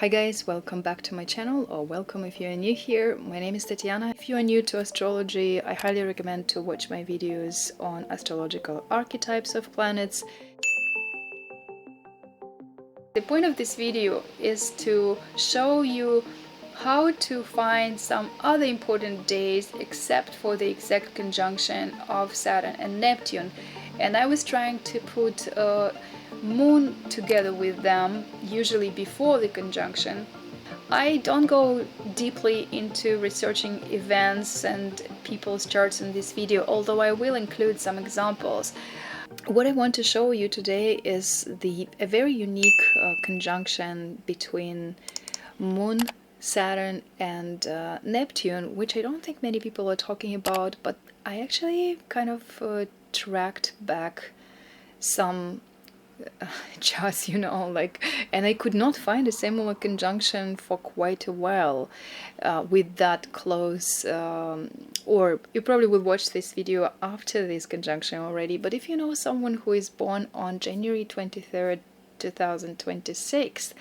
Hi guys, welcome back to my channel, or welcome if you're new here. My name is Tatiana. If you are new to astrology, I highly recommend to watch my videos on astrological archetypes of planets. The point of this video is to show you how to find some other important days except for the exact conjunction of Saturn and Neptune. And I was trying to put Moon together with them, usually before the conjunction. I don't go deeply into researching events and people's charts in this video, although I will include some examples. What I want to show you today is a very unique conjunction between Moon, Saturn and Neptune, which I don't think many people are talking about, but I actually kind of tracked back some charts, and I could not find a similar conjunction for quite a while with that close, or you probably will watch this video after this conjunction already, but if you know someone who is born on January 23rd, 2026,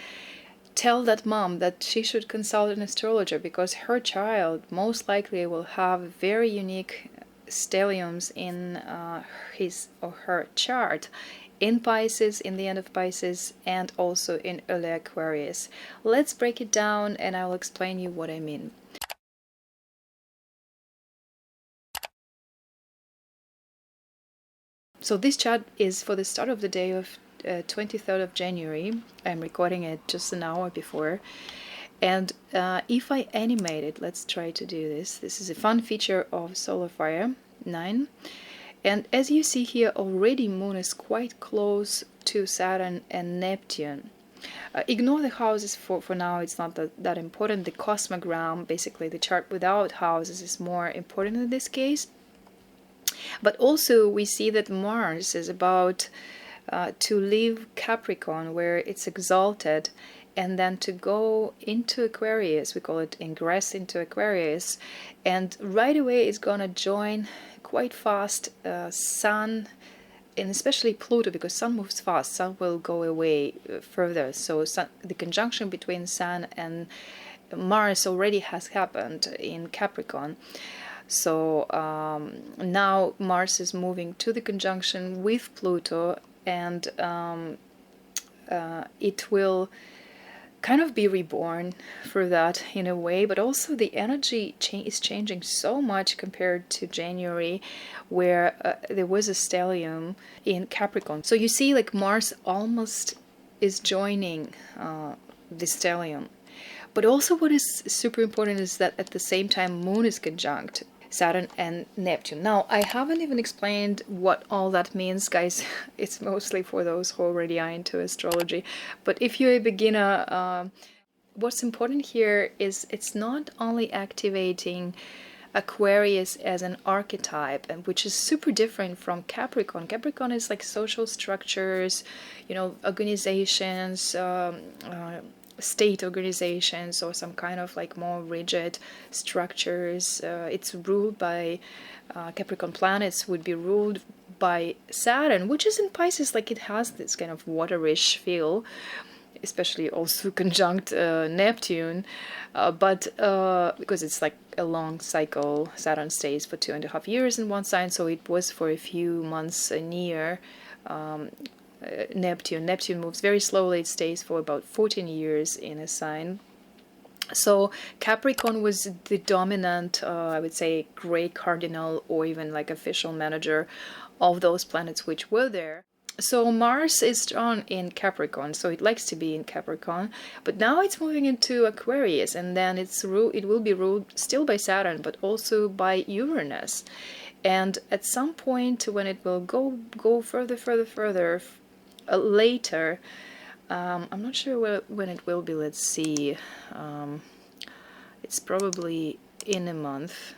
tell that mom that she should consult an astrologer, because her child most likely will have very unique stelliums in his or her chart, in Pisces, in the end of Pisces, and also in early Aquarius. Let's break it down and I'll explain you what I mean. So this chart is for the start of the day of 23rd of January. I'm recording it just an hour before. And if I animate it, let's try to do this. This is a fun feature of Solar Fire 9. And as you see here, already Moon is quite close to Saturn and Neptune. Ignore the houses for now, it's not that important. The cosmogram, basically the chart without houses, is more important in this case. But also we see that Mars is about to leave Capricorn, where it's exalted, and then to go into Aquarius. We call it ingress into Aquarius, and right away it's gonna join quite fast Sun, and especially Pluto, because Sun moves fast. Sun will go away further, so the conjunction between Sun and Mars already has happened in Capricorn. So now Mars is moving to the conjunction with Pluto, and it will kind of be reborn for that in a way, but also the energy is changing so much compared to January, where there was a stellium in Capricorn. So you see, like, Mars almost is joining the stellium. But also what is super important is that at the same time Moon is conjunct Saturn and Neptune. Now, I haven't even explained what all that means, guys. It's mostly for those who already are into astrology. But if you're a beginner, what's important here is it's not only activating Aquarius as an archetype, and which is super different from Capricorn. Capricorn is like social structures, organizations, state organizations, or some kind of like more rigid structures. It's ruled by Capricorn planets would be ruled by Saturn, which is in Pisces. Like, it has this kind of waterish feel, especially also conjunct Neptune, but because it's like a long cycle. Saturn stays for 2.5 years in one sign, so it was for a few months near Neptune. Neptune moves very slowly. It stays for about 14 years in a sign. So Capricorn was the dominant, I would say, gray cardinal, or even like official manager of those planets which were there. So Mars is drawn in Capricorn, so it likes to be in Capricorn, but now it's moving into Aquarius, and then it will be ruled still by Saturn, but also by Uranus. And at some point, when it will go further later, I'm not sure when it will be. Let's see. It's probably in a month.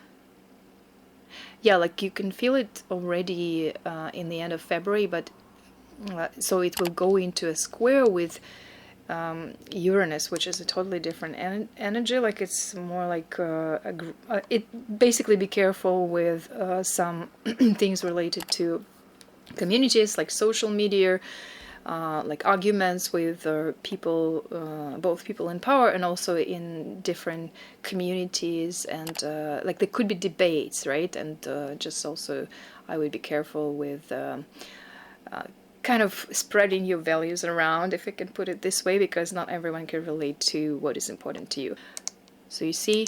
Yeah, like you can feel it already in the end of February, but so it will go into a square with Uranus, which is a totally different energy. Like, it's more like it basically, be careful with some things related to communities, like social media, like arguments with people, both people in power and also in different communities, and like there could be debates, right? And just also I would be careful with kind of spreading your values around, if I can put it this way, because not everyone can relate to what is important to you. So you see,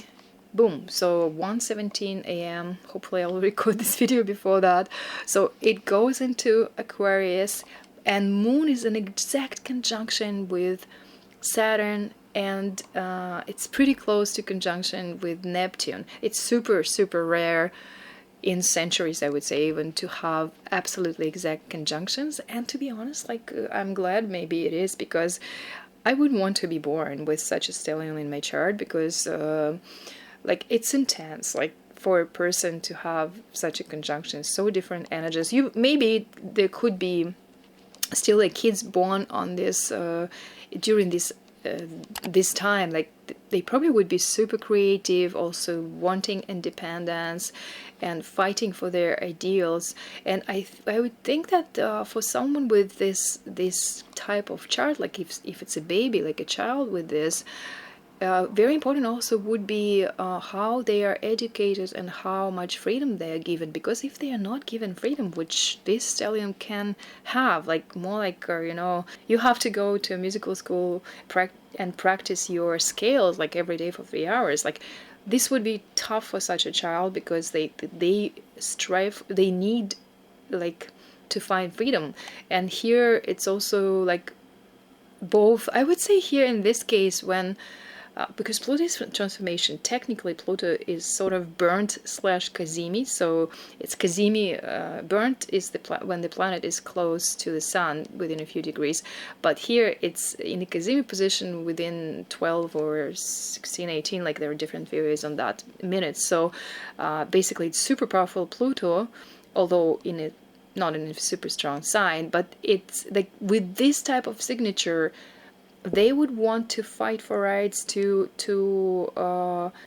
boom, so 1:17 a.m. hopefully I'll record this video before that. So it goes into Aquarius, and Moon is in exact conjunction with Saturn, and it's pretty close to conjunction with Neptune. It's super, super rare in centuries, I would say, even to have absolutely exact conjunctions. And to be honest, like I'm glad maybe it is, because I wouldn't want to be born with such a stellium in my chart, because like it's intense, like for a person to have such a conjunction, so different energies. You maybe there could be still like kids born on this during this time, like they probably would be super creative, also wanting independence and fighting for their ideals. And I would think that for someone with this type of chart, like if it's a baby, like a child with this, very important also would be how they are educated and how much freedom they are given. Because if they are not given freedom, which this stellium can have, like more like you know, you have to go to a musical school and practice your scales like every day for 3 hours, like this would be tough for such a child, because they strive, they need like to find freedom. And here it's also like both, I would say here in this case, when because Pluto is transformation, technically Pluto is sort of burnt slash Kazemi. So it's Kazemi, burnt is when the planet is close to the sun within a few degrees. But here it's in a Kazemi position within 12 or 16, 18, like there are different theories on that, minutes. So basically it's super powerful Pluto, although in a not in a super strong sign. But it's like with this type of signature, they would want to fight for rights to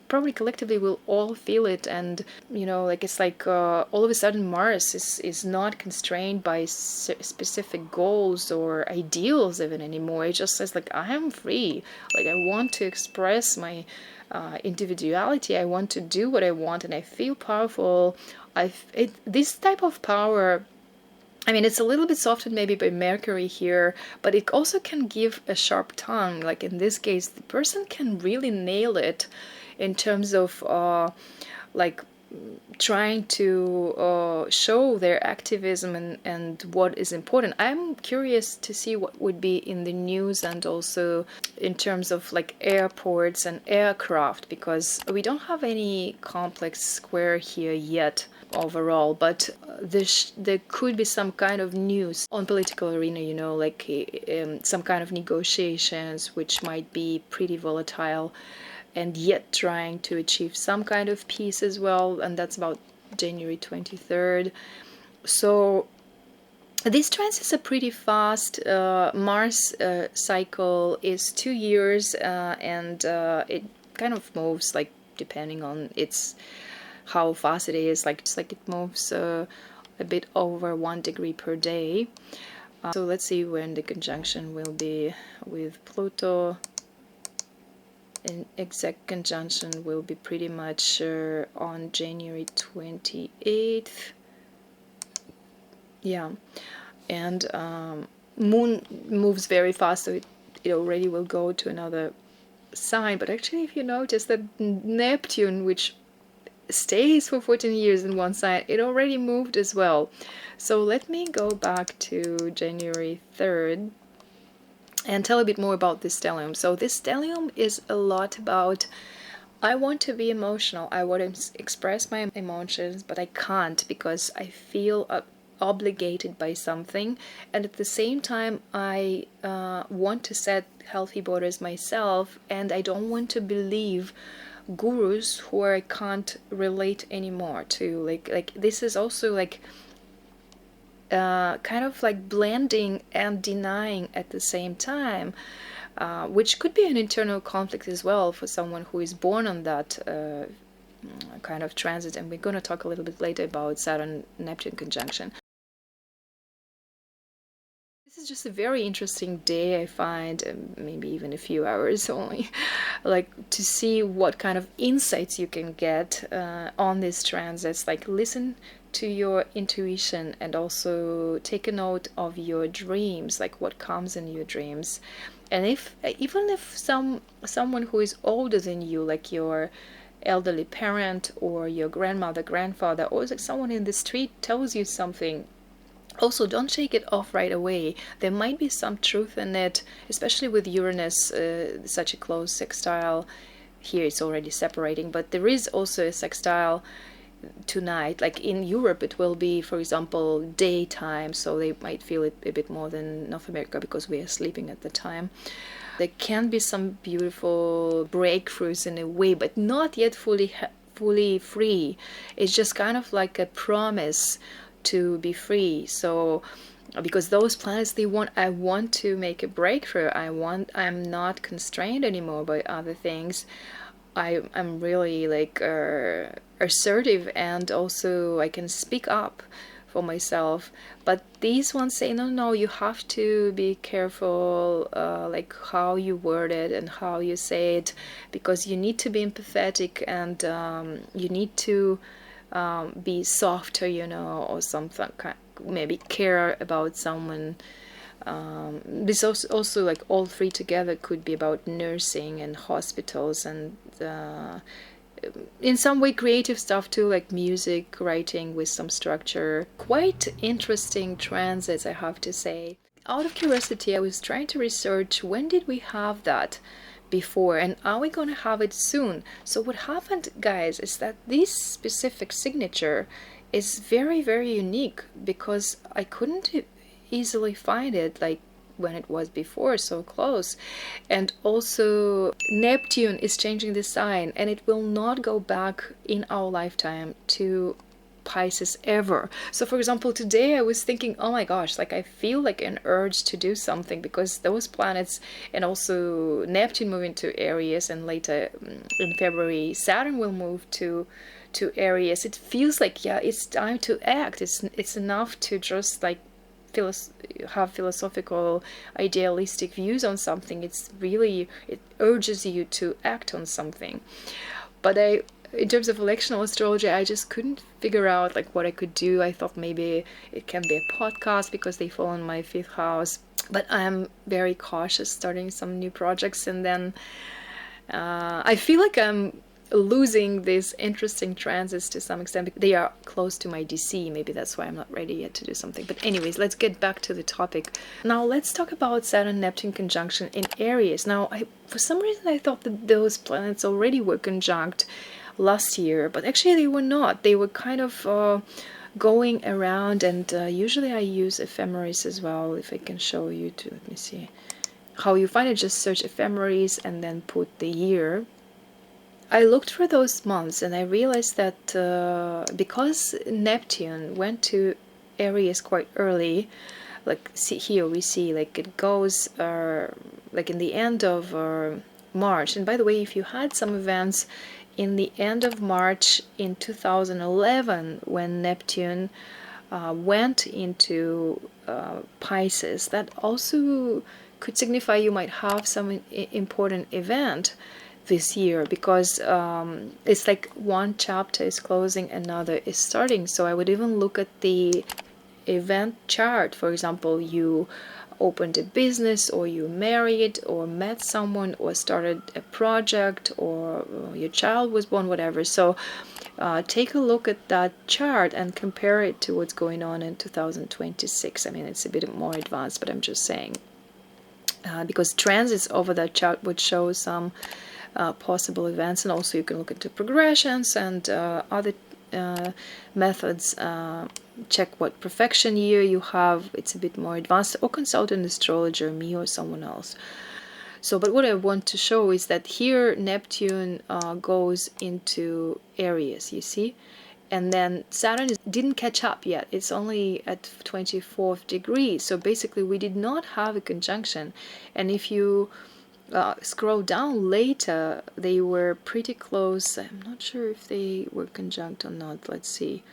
probably collectively we'll all feel it. And you know, like it's like all of a sudden Mars is not constrained by specific goals or ideals even anymore. It just says like I am free, like I want to express my individuality, I want to do what I want, and I feel powerful. This type of power, I mean, it's a little bit softened maybe by Mercury here, but it also can give a sharp tongue. Like in this case, the person can really nail it in terms of like trying to show their activism and what is important. I'm curious to see what would be in the news, and also in terms of like airports and aircraft, because we don't have any complex square here yet overall, but there could be some kind of news on political arena, you know, like some kind of negotiations which might be pretty volatile, and yet trying to achieve some kind of peace as well. And that's about January 23rd. So these transits are pretty fast. Mars cycle is 2 years, and it kind of moves like depending on its how fast it is, like it's like it moves a bit over 1 degree per day. So let's see when the conjunction will be with Pluto. An exact conjunction will be pretty much on January 28th. Yeah, and Moon moves very fast, so it already will go to another sign. But actually, if you notice that Neptune, which stays for 14 years in one sign, it already moved as well. So let me go back to January 3rd and tell a bit more about this stellium. So this stellium is a lot about, I want to be emotional, I want to express my emotions, but I can't because I feel obligated by something, and at the same time I want to set healthy borders myself, and I don't want to believe gurus who I can't relate anymore to. Like this is also like kind of like blending and denying at the same time, which could be an internal conflict as well for someone who is born on that kind of transit. And we're going to talk a little bit later about Saturn Neptune conjunction. This is is just a very interesting day, I find, maybe even a few hours only, like to see what kind of insights you can get on these transits. Like listen to your intuition and also take a note of your dreams, like what comes in your dreams. And if even if someone who is older than you, like your elderly parent or your grandmother, grandfather, or like someone in the street tells you something, also don't shake it off right away. There might be some truth in it, especially with Uranus, such a close sextile. Here it's already separating, but there is also a sextile tonight. Like in Europe it will be, for example, daytime, so they might feel it a bit more than North America because we are sleeping at the time. There can be some beautiful breakthroughs in a way, but not yet fully free. It's just kind of like a promise to be free. So because those planets, I want to make a breakthrough. I'm not constrained anymore by other things. I'm really like assertive, and also I can speak up for myself. But these ones say no, you have to be careful like how you word it and how you say it, because you need to be empathetic, and you need to be softer, or something, maybe care about someone. This also like all three together could be about nursing and hospitals, and in some way creative stuff too, like music, writing with some structure. Quite interesting transits, I have to say. Out of curiosity, I was trying to research when did we have that before, and are we going to have it soon? So what happened, guys, is that this specific signature is very, very unique, because I couldn't easily find it like when it was before, so close. And also Neptune is changing the sign, and it will not go back in our lifetime to Pisces ever. So for example, today I was thinking, oh my gosh, like I feel like an urge to do something, because those planets, and also Neptune moving to Aries, and later in February Saturn will move to Aries. It feels like, yeah, it's time to act. It's enough to just like have philosophical, idealistic views on something. It urges you to act on something. But in terms of electional astrology, I just couldn't figure out like what I could do. I thought maybe it can be a podcast because they fall in my 5th house, but I'm very cautious starting some new projects, and then I feel like I'm losing these interesting transits to some extent. They are close to my DC, maybe that's why I'm not ready yet to do something. But anyways, let's get back to the topic. Now let's talk about Saturn Neptune conjunction in Aries. Now for some reason I thought that those planets already were conjunct last year, but actually they were not. They were kind of going around, and usually I use ephemeris as well. If I can show you too, let me see how you find it. Just search ephemeris and then put the year. I looked for those months, and I realized that because Neptune went to Aries quite early, like here we see like it goes like in the end of March. And by the way, if you had some events in the end of March in 2011 when Neptune went into Pisces, that also could signify you might have some important event this year, because it's like one chapter is closing, another is starting. So I would even look at the event chart. For example, you opened a business, or you married, or met someone, or started a project, or your child was born, whatever. So take a look at that chart and compare it to what's going on in 2026. I mean, it's a bit more advanced, but I'm just saying, because transits over that chart would show some possible events. And also you can look into progressions and other methods. Check what perfection year you have. It's a bit more advanced, or consult an astrologer, me or someone else. So, but what I want to show is that here Neptune goes into Aries, you see, and then Saturn didn't catch up yet. It's only at 24th degree. So basically we did not have a conjunction. And if you scroll down later, they were pretty close. I'm not sure if they were conjunct or not. Let's see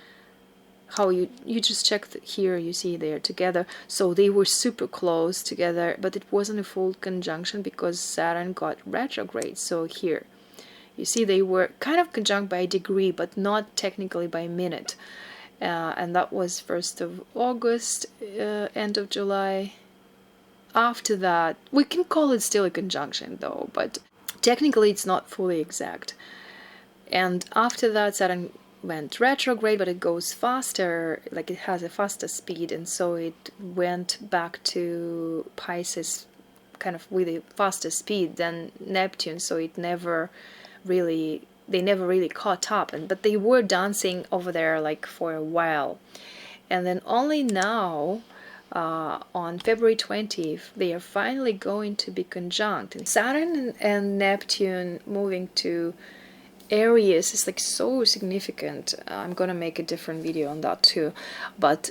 how you just check here, you see they're together, so they were super close together, but it wasn't a full conjunction because Saturn got retrograde. So here you see they were kind of conjunct by degree, but not technically by minute. And that was 1st of August, end of July. After that, we can call it still a conjunction though, but technically it's not fully exact. And after that, Saturn went retrograde, but it goes faster, like it has a faster speed, and so it went back to Pisces kind of with a faster speed than Neptune, so it never really, they never really caught up, but they were dancing over there like for a while. And then only now, on February 20th, they are finally going to be conjunct. And Saturn and Neptune moving to Aries is like so significant. I'm gonna make a different video on that too, but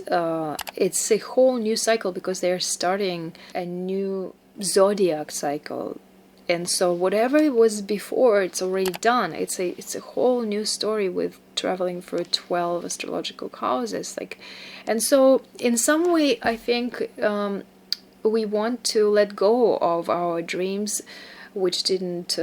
it's a whole new cycle because they're starting a new zodiac cycle, and so whatever it was before, it's already done. It's a whole new story with traveling through 12 astrological houses, like, and so in some way I think we want to let go of our dreams which didn't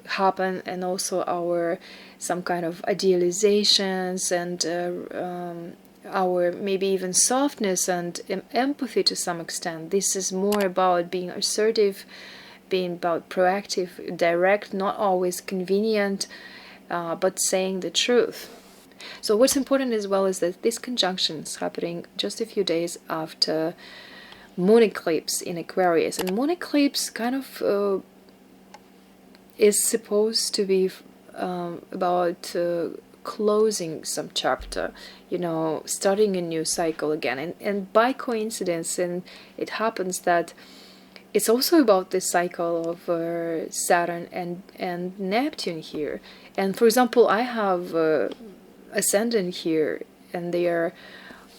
happen, and also our some kind of idealizations and our maybe even softness and empathy to some extent. This is more about being assertive, being about proactive, direct, not always convenient, but saying the truth. So what's important as well is that this conjunction is happening just a few days after moon eclipse in Aquarius, and moon eclipse kind of is supposed to be about closing some chapter, you know, starting a new cycle again. And by coincidence, and it happens that it's also about the cycle of Saturn and Neptune here. And for example, I have ascendant here, and they are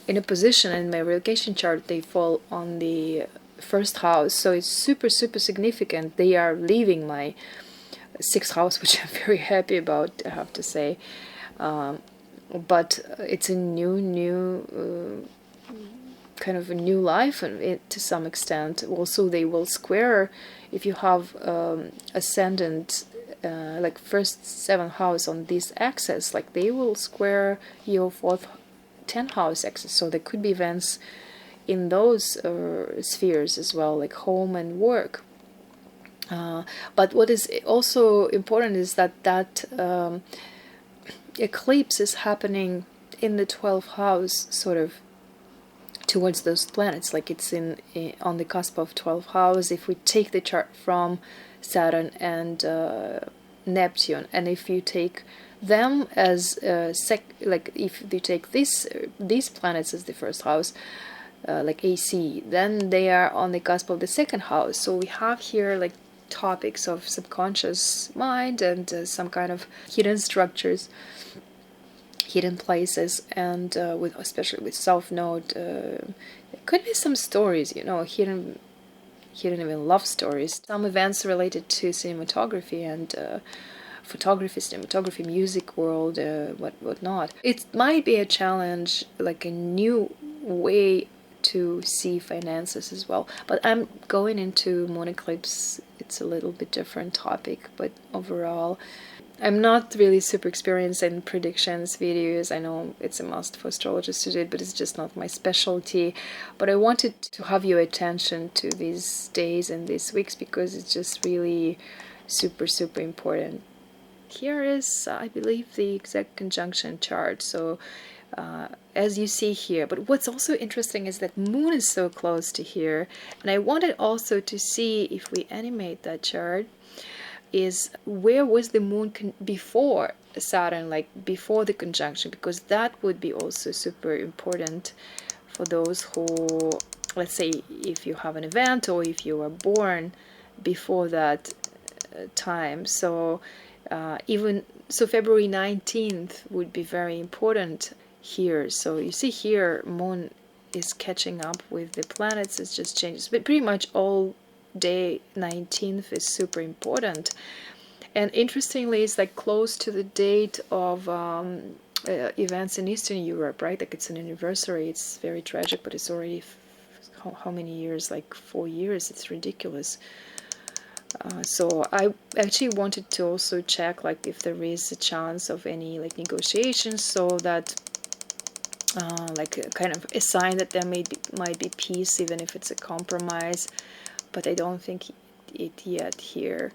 in a position in my relocation chart, they fall on the 1st house, so it's super significant. They are leaving my 6th house, which I'm very happy about, I have to say, but it's a new kind of a new life, and to some extent also they will square, if you have ascendant like 1st 7th house on this axis, like they will square your 4th 10th house axis, so there could be events in those spheres as well, like home and work. But what is also important is that eclipse is happening in the 12th house, sort of towards those planets, like it's on the cusp of 12th house. If we take the chart from Saturn and Neptune, and if you take them as like if you take these planets as the 1st house, like AC, then they are on the cusp of the 2nd house. So we have here like topics of subconscious mind and some kind of hidden structures, hidden places, and with especially with South Node, there could be some stories, you know, hidden even love stories, some events related to cinematography and photography, cinematography, music world, whatnot. It might be a challenge, like a new way to see finances as well. But I'm going into moon eclipse. It's a little bit different topic, but overall, I'm not really super experienced in predictions videos. I know it's a must for astrologers to do it, but it's just not my specialty. But I wanted to have your attention to these days and these weeks because it's just really super important. Here is, I believe, the exact conjunction chart. So as you see here, but what's also interesting is that moon is so close to here, and I wanted also to see, if we animate that chart, is where was the moon before Saturn, like before the conjunction, because that would be also super important for those who, let's say, if you have an event or if you were born before that time. So even so, February 19th would be very important here. So you see here, moon is catching up with the planets. It just changes, but pretty much all day 19th is super important. And interestingly, it's like close to the date of events in Eastern Europe, right? Like it's an anniversary. It's very tragic, but it's already how many years? Like 4 years. It's ridiculous. So I actually wanted to also check like if there is a chance of any like negotiations, so that like a kind of a sign that there might be peace, even if it's a compromise. But I don't think it yet here.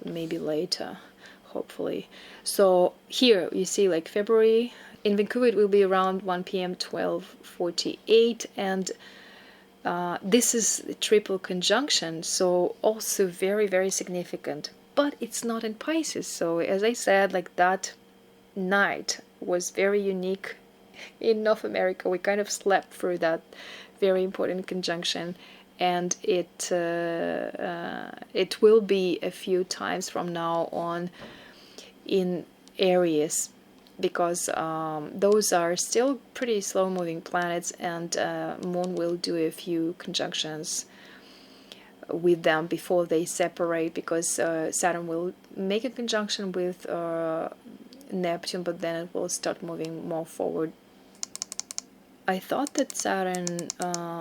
Maybe later, hopefully. So here you see like February in Vancouver, it will be around 1 p.m. 12:48, and this is a triple conjunction, so also very, very significant. But it's not in Pisces. So as I said, like that night was very unique in North America. We kind of slept through that very important conjunction, and it will be a few times from now on in Aries, because those are still pretty slow-moving planets, and Moon will do a few conjunctions with them before they separate, because Saturn will make a conjunction with Neptune, but then it will start moving more forward. I thought that Saturn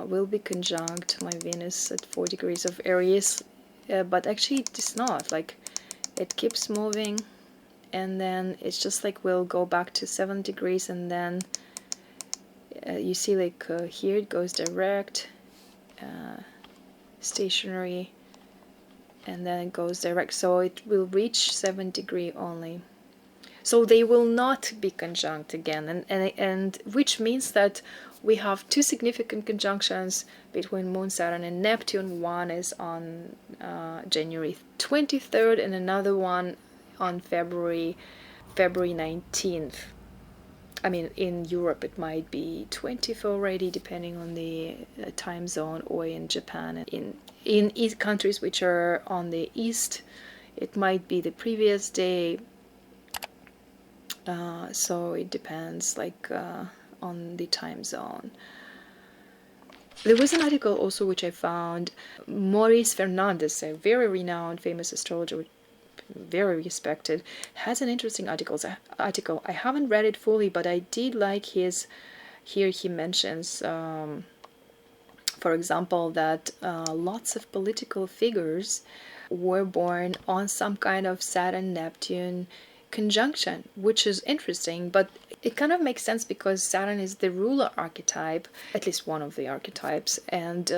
will be conjunct my Venus at 4 degrees of Aries, but actually it is not. Like, it keeps moving, and then it's just like we'll go back to 7 degrees, and then you see like here it goes direct, stationary, and then it goes direct, so it will reach 7 degree only. So they will not be conjunct again, and which means that we have two significant conjunctions between Moon, Saturn, and Neptune. One is on January 23rd, and another one on February 19th. I mean, in Europe it might be 20th already, depending on the time zone, or in Japan. In east countries which are on the east, it might be the previous day. So it depends, like on the time zone. There was an article also which I found. Maurice Fernandez, a very renowned, famous astrologer, very respected, has an interesting article. I haven't read it fully, but I did like his. Here he mentions, for example, that lots of political figures were born on some kind of Saturn-Neptune conjunction, which is interesting, but it kind of makes sense because Saturn is the ruler archetype, at least one of the archetypes, and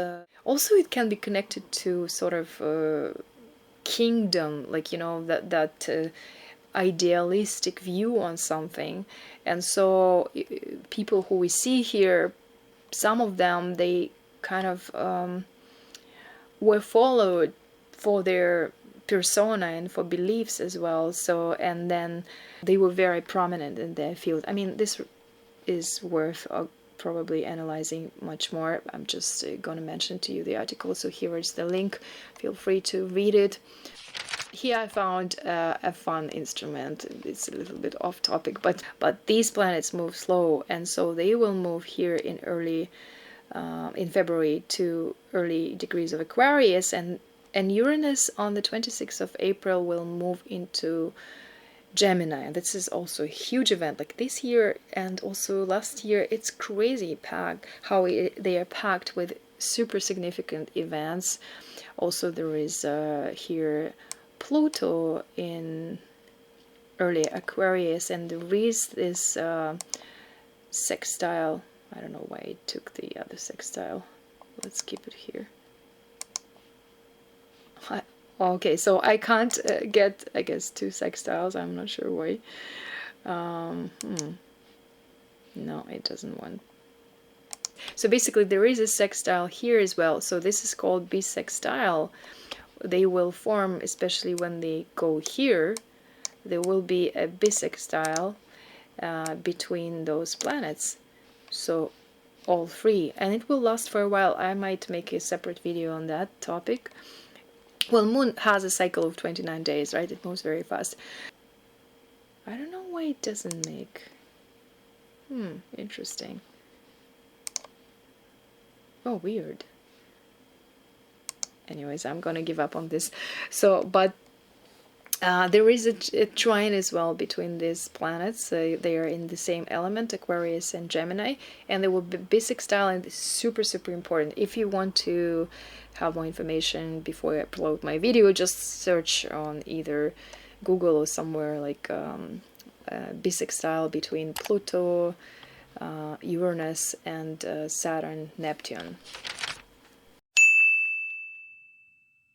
also it can be connected to sort of kingdom, like, you know, that idealistic view on something. And so people who we see here, some of them, they kind of were followed for their persona and for beliefs as well. So, and then they were very prominent in their field. I mean, this is worth probably analyzing much more. I'm just going to mention to you the article, so here is the link. Feel free to read it. Here I found a fun instrument. It's a little bit off topic, but these planets move slow, and so they will move here in in February to early degrees of Aquarius, and Uranus on the 26th of April will move into Gemini. And this is also a huge event, like this year and also last year. It's crazy packed, how they are packed with super significant events. Also there is here Pluto in early Aquarius, and there is this sextile. I don't know why it took the other sextile. Let's keep it here. Okay, so I can't get, I guess, two sextiles. I'm not sure why. No, it doesn't want. So basically there is a sextile here as well. So this is called bi-sextile. They will form, especially when they go here, there will be a bisextile between those planets. So all three, and it will last for a while. I might make a separate video on that topic. Well, Moon has a cycle of 29 days, right? It moves very fast. I don't know why it doesn't make. Interesting. Oh, weird. Anyways, I'm gonna give up on this. So, but There is a trine as well between these planets. They are in the same element, Aquarius and Gemini, and they will be bisextile, and it's super, super important. If you want to have more information before I upload my video, just search on either Google or somewhere like bisextile between Pluto, Uranus, and Saturn Neptune.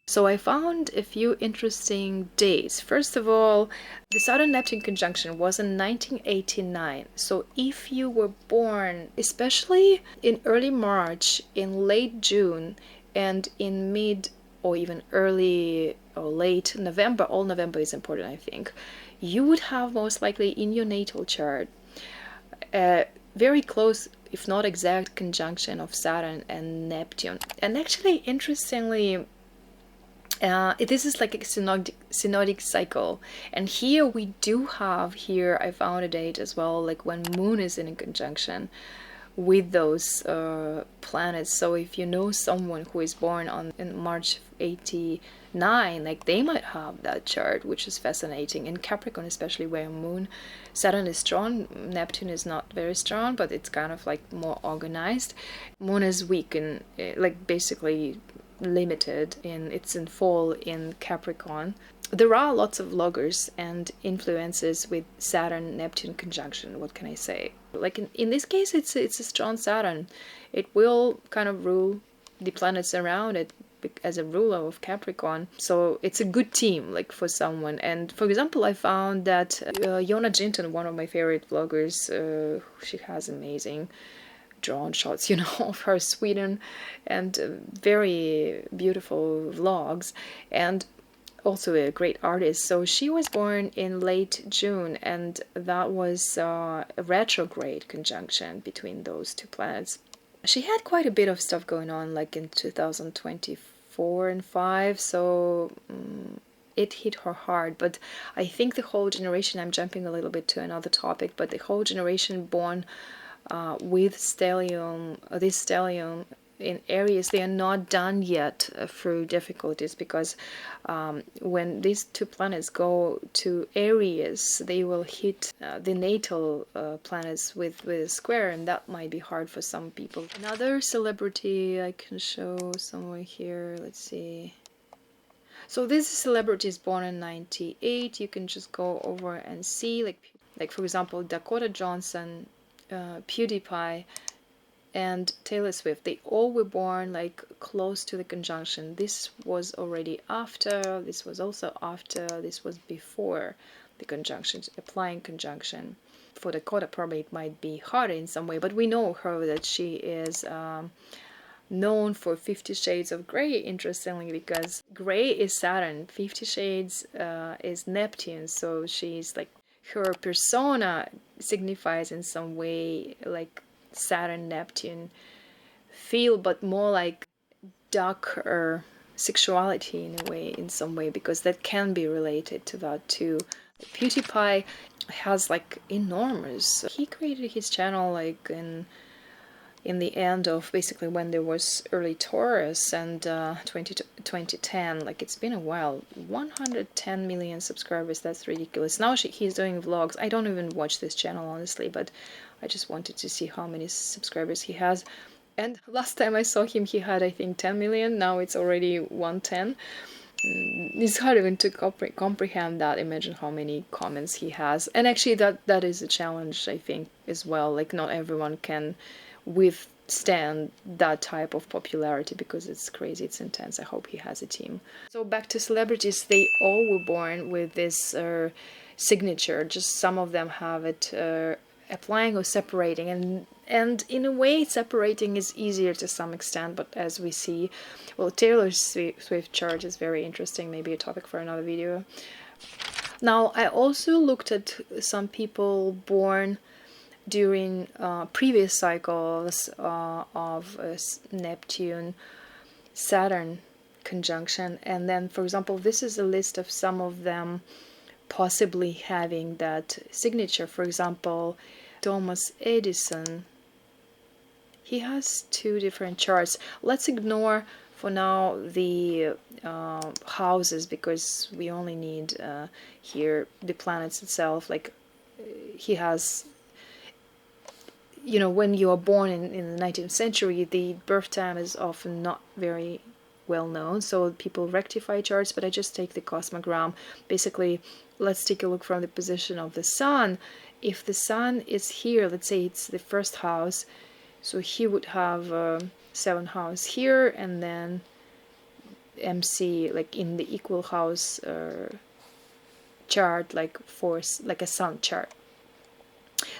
So I found a few interesting dates. First of all, the Saturn-Neptune conjunction was in 1989. So if you were born, especially in early March, in late June, and in mid or even early or late November, all November is important, I think, you would have most likely in your natal chart very close, if not exact, conjunction of Saturn and Neptune. And actually, interestingly, this is like a synodic cycle, and here we do have, here I found a date as well, like when Moon is in a conjunction with those planets. So if you know someone who is born in March 89, like they might have that chart, which is fascinating. In Capricorn especially, where Moon, Saturn is strong, Neptune is not very strong, but it's kind of like more organized. Moon is weak and like basically limited, it's in fall in Capricorn. There are lots of loggers and influences with Saturn Neptune conjunction. What can I say? Like in this case, it's a strong Saturn. It will kind of rule the planets around it as a ruler of Capricorn. So it's a good team, like for someone. And for example, I found that Jonna Jinton, one of my favorite vloggers, she has amazing drone shots, you know, of her Sweden, and very beautiful vlogs, and also a great artist. So she was born in late June, and that was a retrograde conjunction between those two planets. She had quite a bit of stuff going on, like in 2024 and 5, so it hit her hard. But I think the whole generation, I'm jumping a little bit to another topic, but the whole generation born with stellium, this stellium in Aries, they are not done yet through difficulties, because when these two planets go to Aries, they will hit the natal planets with a square, and that might be hard for some people. Another celebrity I can show somewhere here, let's see. So this celebrity is born in 98. You can just go over and see, like for example, Dakota Johnson, PewDiePie, and Taylor Swift. They all were born like close to the conjunction. This was already after, this was also after, this was before the conjunction, applying conjunction. For Dakota, probably it might be harder in some way, but we know her that she is known for 50 Shades of Grey, interestingly, because Grey is Saturn, 50 Shades is Neptune, so she's like, her persona signifies in some way like Saturn Neptune feel, but more like darker sexuality in a way, in some way, because that can be related to that too. PewDiePie has like enormous, he created his channel like in the end of basically when there was early Taurus, and 2010, like it's been a while. 110 million subscribers, that's ridiculous. Now he's doing vlogs. I don't even watch this channel honestly, but I just wanted to see how many subscribers he has. And last time I saw him, he had I think 10 million. Now it's already 110. It's hard even to comprehend that. Imagine how many comments he has. And actually that is a challenge, I think, as well. Like not everyone can withstand that type of popularity, because it's crazy, it's intense. I hope he has a team. So back to celebrities, they all were born with this signature. Just some of them have it applying or separating, and in a way separating is easier to some extent, but as we see, well, Taylor Swift chart is very interesting, maybe a topic for another video. Now I also looked at some people born during previous cycles of Neptune Saturn conjunction, and then for example this is a list of some of them possibly having that signature. For example, Thomas Edison, he has two different charts. Let's ignore for now the houses, because we only need here the planets itself. Like he has, you know, when you are born in the 19th century, the birth time is often not very well known, so people rectify charts, but I just take the cosmogram. Basically, let's take a look from the position of the sun. If the sun is here, let's say it's the first house, so he would have seventh house here, and then MC like in the equal house chart, like like a sun chart.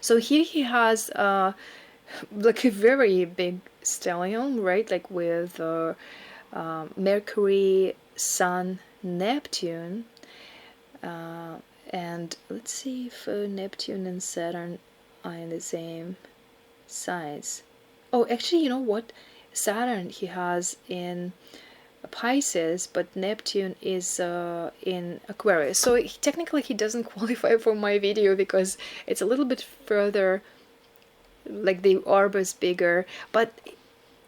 So here he has like a very big stellium, right? Like with Mercury, Sun, Neptune, and let's see if Neptune and Saturn are in the same signs. Oh, actually, you know what? Saturn he has in Pisces, but Neptune is in Aquarius. So technically he doesn't qualify for my video because it's a little bit further, like the orb is bigger, but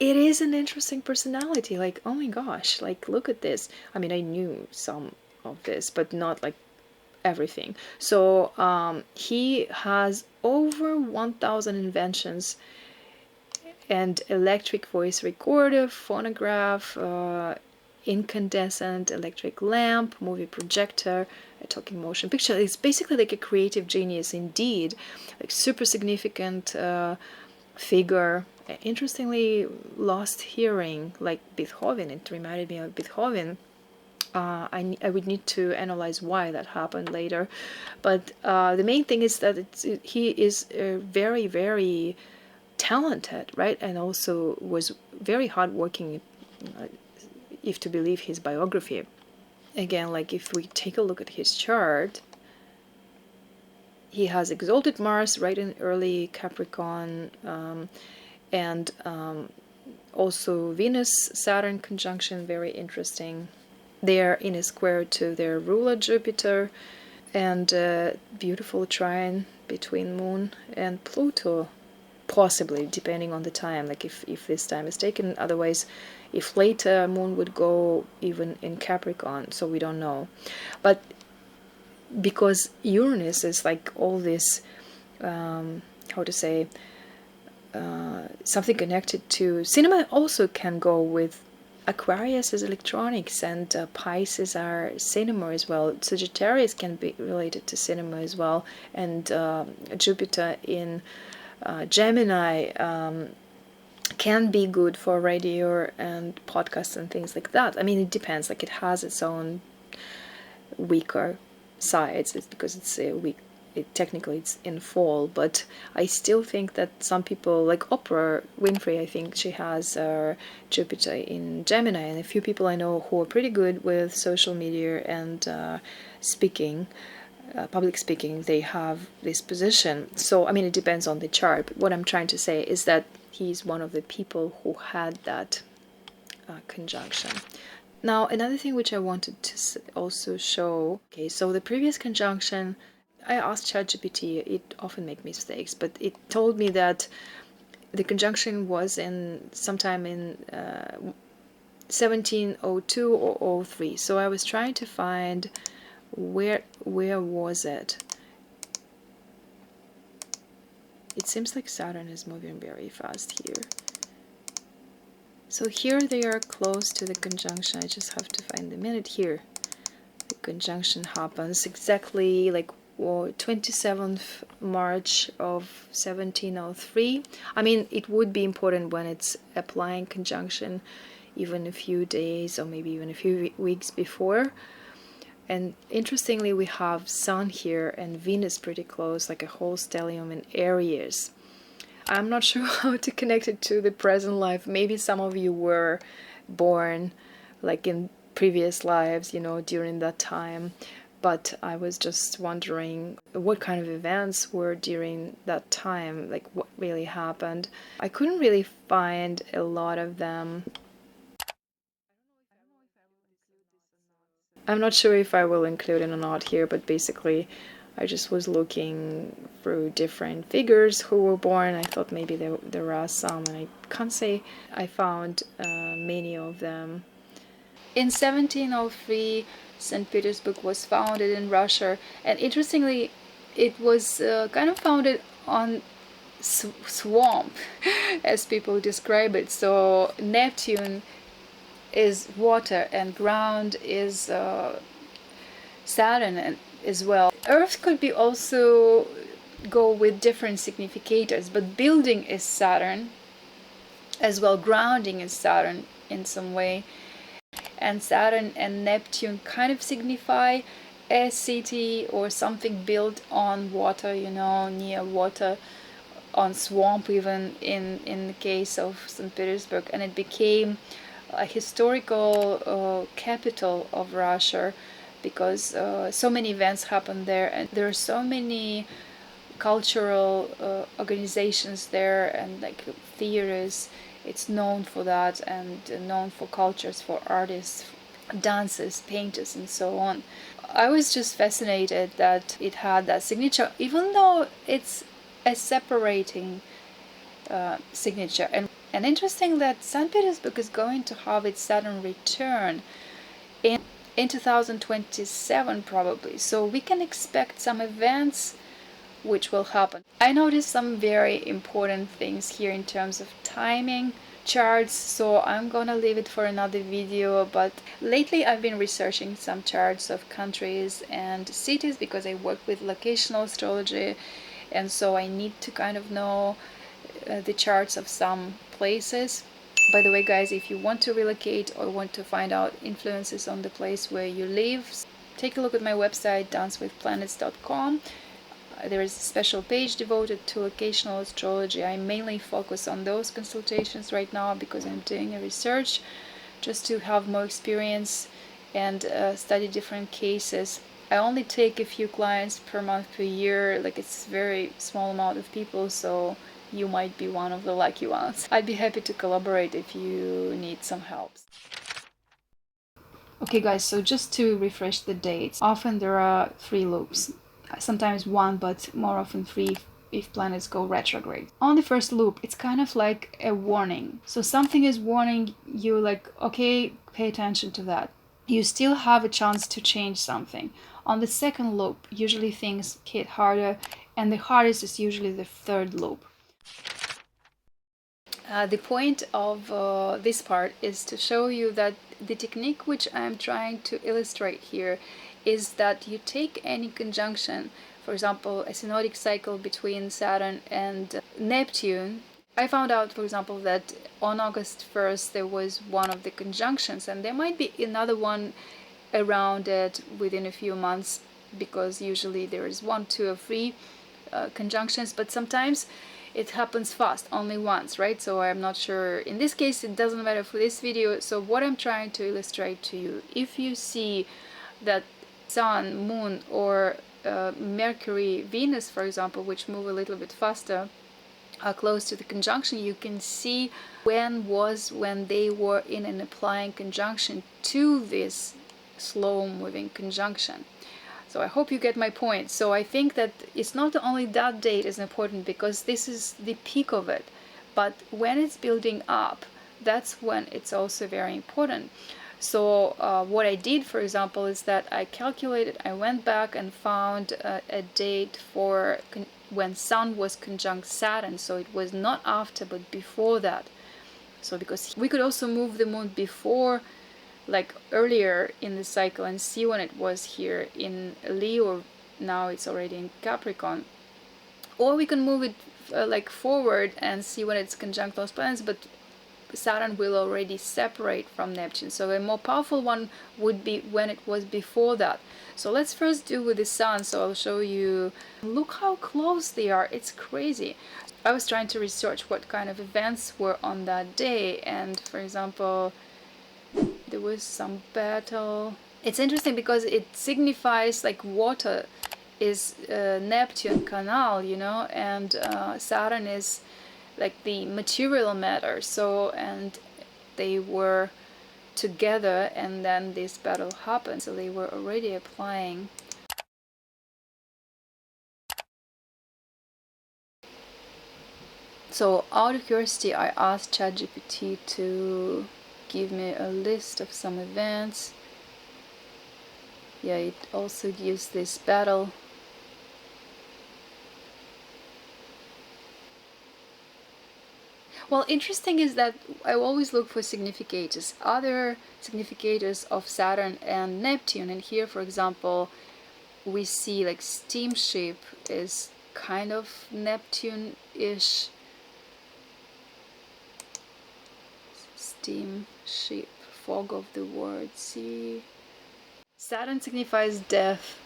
it is an interesting personality. Like, oh my gosh, like look at this. I mean, I knew some of this, but not like everything. So he has over 1,000 inventions, and electric voice recorder, phonograph, incandescent electric lamp, movie projector, a talking motion picture. It's basically like a creative genius indeed, like super significant figure. Interestingly, lost hearing, like Beethoven. It reminded me of Beethoven. I would need to analyze why that happened later, but the main thing is that he is very, very talented, right? And also was very hardworking, if to believe his biography. Again, like if we take a look at his chart, he has exalted Mars right in early Capricorn, and also Venus Saturn conjunction, very interesting. They are in a square to their ruler Jupiter, and beautiful trine between Moon and Pluto, possibly depending on the time, like if this time is taken. Otherwise, if later Moon would go even in Capricorn, so we don't know. But because Uranus is like all this, how to say, something connected to cinema, also can go with Aquarius is electronics, and Pisces are cinema as well. Sagittarius can be related to cinema as well, and Jupiter in Gemini can be good for radio and podcasts and things like that. I mean, it depends. Like, it has its own weaker sides. It's because it's a weak. Technically it's in fall, but I still think that some people, like Oprah Winfrey, I think she has Jupiter in Gemini, and a few people I know who are pretty good with social media and speaking, public speaking, they have this position. So I mean, it depends on the chart, but what I'm trying to say is that he's one of the people who had that conjunction. Now, another thing which I wanted to also show, okay, so the previous conjunction, I asked ChatGPT, it often makes mistakes, but it told me that the conjunction was in sometime in 1702 or 03. So I was trying to find where was it. It seems like Saturn is moving very fast here. So here they are close to the conjunction. I just have to find the minute here. The conjunction happens exactly like 27th March of 1703. I mean, it would be important when it's applying conjunction even a few days or maybe even a few weeks before. And interestingly, we have Sun here and Venus pretty close, like a whole stellium in Aries. I'm not sure how to connect it to the present life. Maybe some of you were born like in previous lives, you know, during that time. But I was just wondering what kind of events were during that time, like what really happened. I couldn't really find a lot of them. I'm not sure if I will include it or not here, but basically I just was looking through different figures who were born. I thought maybe there are some, and I can't say I found many of them. In 1703, St. Petersburg was founded in Russia, and interestingly, it was kind of founded on swamp, as people describe it. So Neptune is water, and ground is Saturn and as well. Earth could be also go with different significators, but building is Saturn as well, grounding is Saturn in some way, and Saturn and Neptune kind of signify a city or something built on water, you know, near water, on swamp even in the case of St. Petersburg, and it became a historical capital of Russia because so many events happened there, and there are so many cultural organizations there and like theaters. It's known for that, and known for cultures, for artists, dancers, painters, and so on. I was just fascinated that it had that signature, even though it's a separating signature. And interesting that St. Petersburg is going to have its Saturn return in 2027 probably, so we can expect some events which will happen. I noticed some very important things here in terms of timing charts, so I'm gonna leave it for another video. But lately I've been researching some charts of countries and cities because I work with locational astrology, and so I need to kind of know the charts of some places. By the way, guys, if you want to relocate or want to find out influences on the place where you live, take a look at my website dancewithplanets.com. There is a special page devoted to locational astrology. I mainly focus on those consultations right now because I'm doing a research just to have more experience and study different cases. I only take a few clients per month, per year, like it's a very small amount of people, so you might be one of the lucky ones. I'd be happy to collaborate if you need some help. Okay guys, so just to refresh the dates, often there are 3 loops, sometimes 1, but more often 3 if planets go retrograde. On the first loop, it's kind of like a warning. So something is warning you, like, okay, pay attention to that. You still have a chance to change something. On the second loop, usually things hit harder, and the hardest is usually the third loop. The point of this part is to show you that the technique which I'm trying to illustrate here is that you take any conjunction, for example, a synodic cycle between Saturn and Neptune. I found out, for example, that on August 1st there was one of the conjunctions, and there might be another one around it within a few months, because usually there is 1, 2, or 3 conjunctions, but sometimes it happens fast, only once, right? So I'm not sure. In this case, it doesn't matter for this video. So what I'm trying to illustrate to you, if you see that Sun, Moon, or Mercury, Venus, for example, which move a little bit faster, are close to the conjunction, you can see when they were in an applying conjunction to this slow moving conjunction. So I hope you get my point. So I think that it's not only that date is important because this is the peak of it, but when it's building up, that's when it's also very important. So what I did, for example, is that I calculated, I went back and found a date for when Sun was conjunct Saturn. So it was not after, but before that. So because we could also move the moon before, like earlier in the cycle, and see when it was here in Leo. Now it's already in Capricorn, or we can move it like forward and see when it's conjunct those planets, but Saturn will already separate from Neptune. So a more powerful one would be when it was before that. So let's first do with the Sun. So I'll show you, look how close they are, it's crazy. I was trying to research what kind of events were on that day, and for example, there was some battle. It's interesting because it signifies like water is Neptune canal, you know, and Saturn is like the material matter. So, and they were together, and then this battle happened. So they were already applying So out of curiosity, I asked ChatGPT to give me a list of some events. Yeah, it also gives this battle. Well, interesting is that I always look for significators, other significators of Saturn and Neptune. And here, for example, we see like steamship is kind of Neptune-ish. Steamship, fog of the word, sea. Saturn signifies death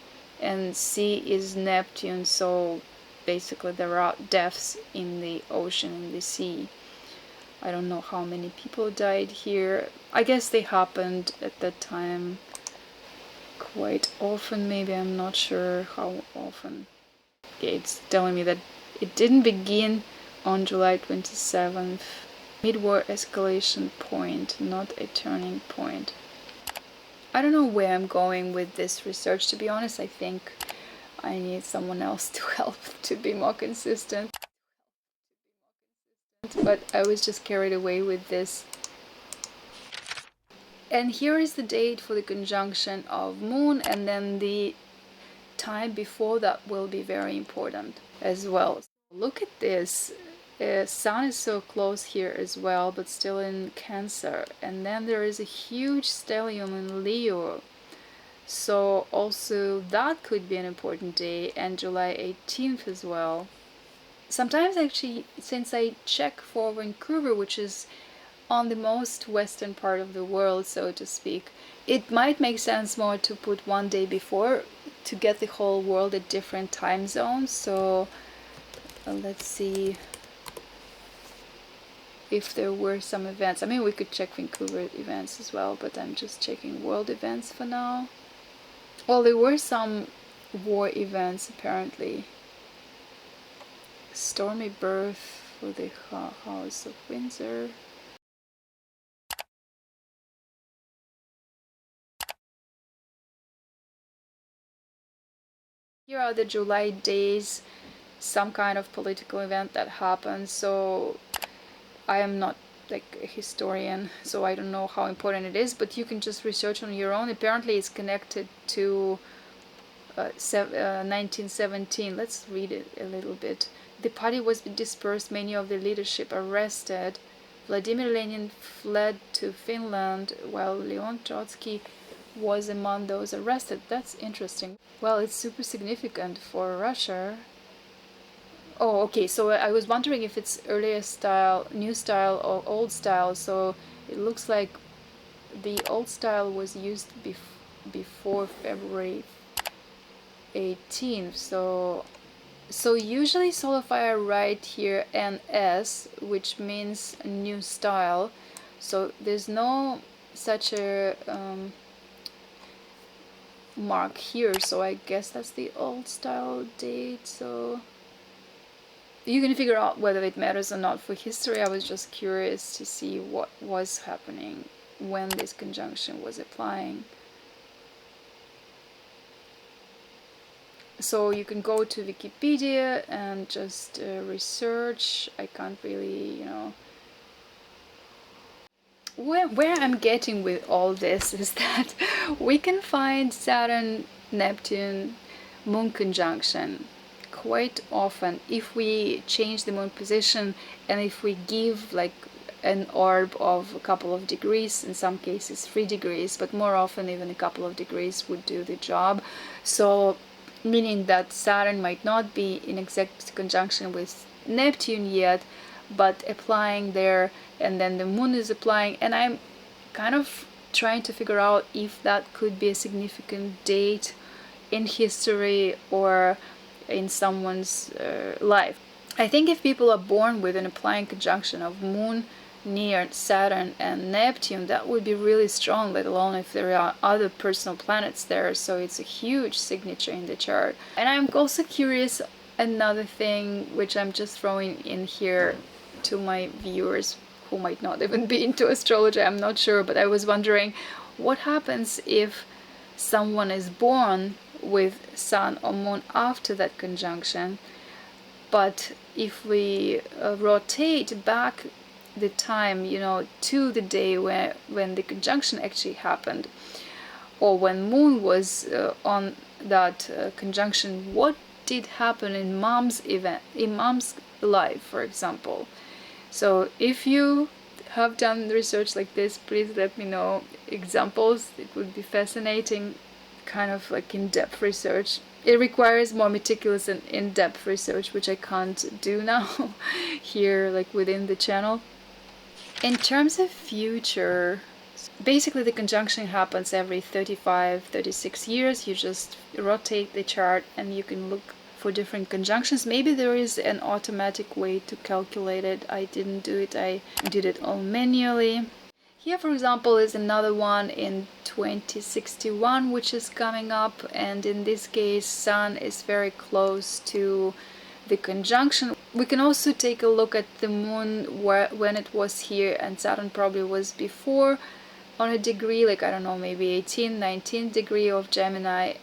and sea is Neptune, so basically there are deaths in the ocean, in the sea. I don't know how many people died here. I guess they happened at that time quite often, maybe, I'm not sure how often. Okay, it's telling me that it didn't begin on July 27th. Mid-war escalation point, not a turning point. I don't know where I'm going with this research, to be honest. I think I need someone else to help to be more consistent. But I was just carried away with this. And here is the date for the conjunction of Moon, and then the time before that will be very important as well. Look at this. Sun is so close here as well, but still in Cancer. And then there is a huge stellium in Leo. So also that could be an important day, and July 18th as well. Sometimes actually, since I check for Vancouver, which is on the most western part of the world, so to speak, it might make sense more to put one day before to get the whole world at different time zones. So let's see if there were some events. I mean, we could check Vancouver events as well, but I'm just checking world events for now. Well, there were some war events apparently. Stormy birth for the House of Windsor. Here are the July days, some kind of political event that happened. So I am not like a historian, so I don't know how important it is, but you can just research on your own. Apparently it's connected to 1917. Let's read it a little bit. The party was dispersed, many of the leadership arrested. Vladimir Lenin fled to Finland, while Leon Trotsky was among those arrested. That's interesting. Well, it's super significant for Russia. Oh, okay, so I was wondering if it's earlier style, new style, or old style. So it looks like the old style was used before February 18th. So usually Solify write here NS, which means new style. So there's no such a mark here, so I guess that's the old style date. So you can figure out whether it matters or not for history. I was just curious to see what was happening when this conjunction was applying. So you can go to Wikipedia and just research. I can't really, where I'm getting with all this is that we can find Saturn, Neptune, Moon conjunction quite often if we change the Moon position and if we give like an orb of a couple of degrees, in some cases 3 degrees, but more often even a couple of degrees would do the job. So meaning that Saturn might not be in exact conjunction with Neptune yet, but applying there, and then the Moon is applying, and I'm kind of trying to figure out if that could be a significant date in history or in someone's life. I think if people are born with an applying conjunction of Moon near Saturn and Neptune, that would be really strong, let alone if there are other personal planets there. So it's a huge signature in the chart. And I'm also curious, another thing which I'm just throwing in here to my viewers who might not even be into astrology, I'm not sure, but I was wondering what happens if someone is born with Sun or Moon after that conjunction, but if we rotate back the time, you know, to the day when the conjunction actually happened, or when moon was on that conjunction, what did happen in mom's life, for example. So if you have done research like this, please let me know examples. It would be fascinating, kind of like in-depth research. It requires more meticulous and in-depth research, which I can't do now here, like within the channel. In terms of future, basically the conjunction happens every 35-36 years. You just rotate the chart and you can look for different conjunctions. Maybe there is an automatic way to calculate it. I didn't do it. I did it all manually. Here, for example, is another one in 2061, which is coming up, and in this case Sun is very close to the conjunction. We can also take a look at the moon when it was here, and Saturn probably was before on a degree, like I don't know, maybe 18, 19 degree of Gemini.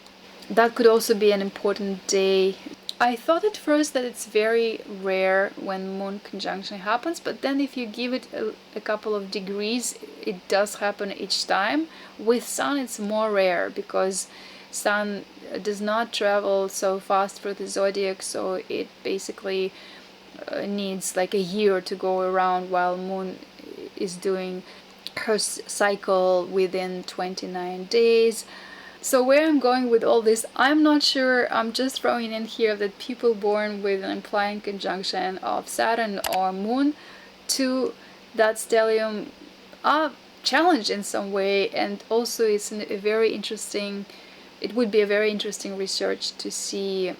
That could also be an important day. I thought at first that it's very rare when moon conjunction happens, but then if you give it a couple of degrees, it does happen each time. With Sun it's more rare because Sun does not travel so fast through the zodiac, so it basically needs like a year to go around, while moon is doing her cycle within 29 days. So where I'm going with all this, I'm not sure. I'm just throwing in here that people born with an implied conjunction of Saturn or Moon to that stellium are challenged in some way, and also it's a very interesting, it would be a very interesting research to see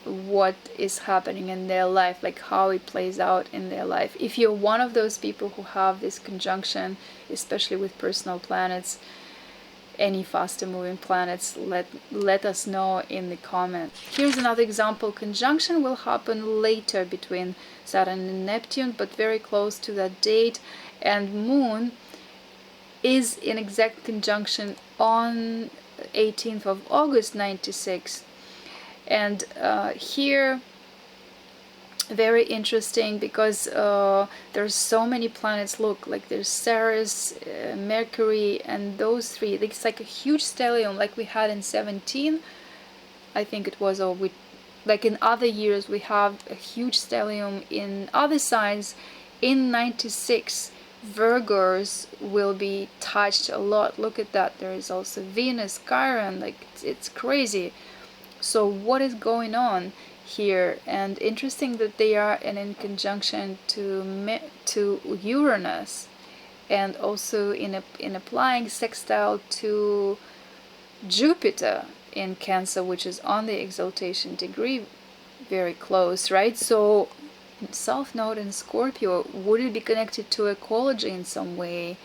what is happening in their life, like how it plays out in their life. If you're one of those people who have this conjunction, especially with personal planets, any faster moving planets, let us know in the comments. Here's another example. Conjunction will happen later between Saturn and Neptune, but very close to that date, and Moon is in exact conjunction on 18th of August 96. And here very interesting because there's so many planets. Look, like there's Ceres, Mercury, and those three. It's like a huge stellium, like we had in 17, I think it was, or like in other years we have a huge stellium in other signs. In 96, Virgos will be touched a lot. Look at that. There is also Venus, Chiron, like it's crazy. So what is going on here? And interesting that they are in conjunction to Uranus, and also in applying sextile to Jupiter in Cancer, which is on the exaltation degree, very close, right? So South Node in Scorpio, would it be connected to ecology in some way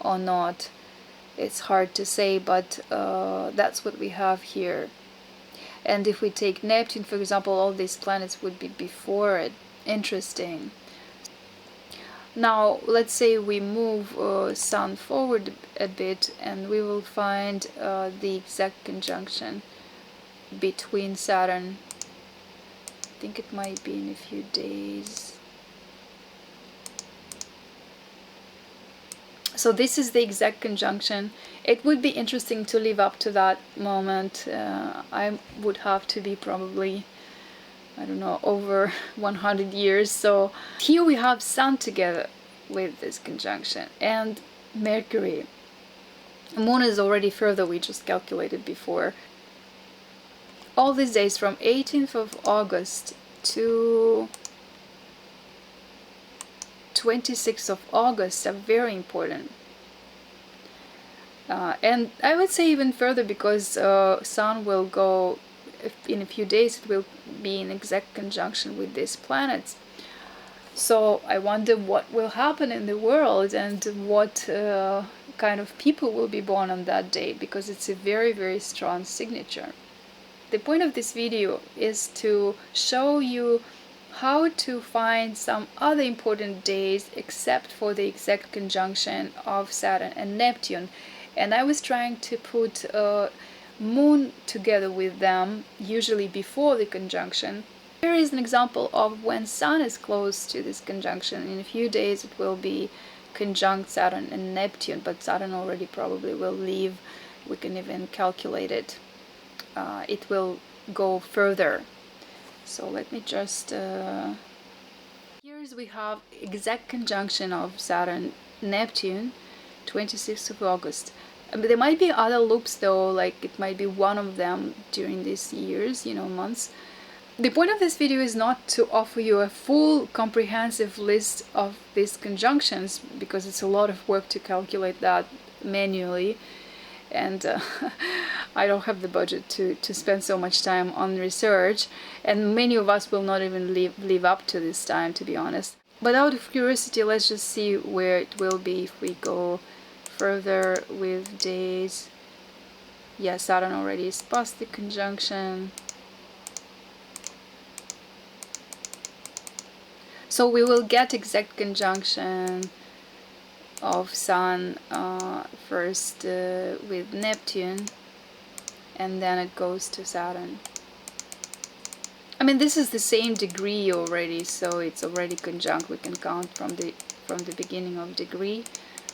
or not? It's hard to say, but that's what we have here. And if we take Neptune, for example, all these planets would be before it. Interesting. Now, let's say we move Sun forward a bit, and we will find the exact conjunction between Saturn. I think it might be in a few days. So this is the exact conjunction. It would be interesting to live up to that moment. I would have to be probably, I don't know, over 100 years. So here we have Sun together with this conjunction, and Mercury. Moon is already further, we just calculated before. All these days from 18th of August to 26th of August are very important. And I would say even further, because Sun will go, in a few days it will be in exact conjunction with these planets. So I wonder what will happen in the world, and what kind of people will be born on that day, because it's a very, very strong signature. The point of this video is to show you how to find some other important days except for the exact conjunction of Saturn and Neptune. And I was trying to put Moon together with them, usually before the conjunction. Here is an example of when Sun is close to this conjunction. In a few days it will be conjunct Saturn and Neptune, but Saturn already probably will leave. We can even calculate it. It will go further. So let me just... Here's we have exact conjunction of Saturn Neptune, 26th of August. There might be other loops though, like it might be one of them during these years, months. The point of this video is not to offer you a full comprehensive list of these conjunctions, because it's a lot of work to calculate that manually, and I don't have the budget to spend so much time on research, and many of us will not even live up to this time, to be honest. But out of curiosity, let's just see where it will be if we go further with days. Yeah, Saturn already is past the conjunction. So we will get exact conjunction of Sun first with Neptune, and then it goes to Saturn. I mean, this is the same degree already, so it's already conjunct. We can count from the beginning of degree.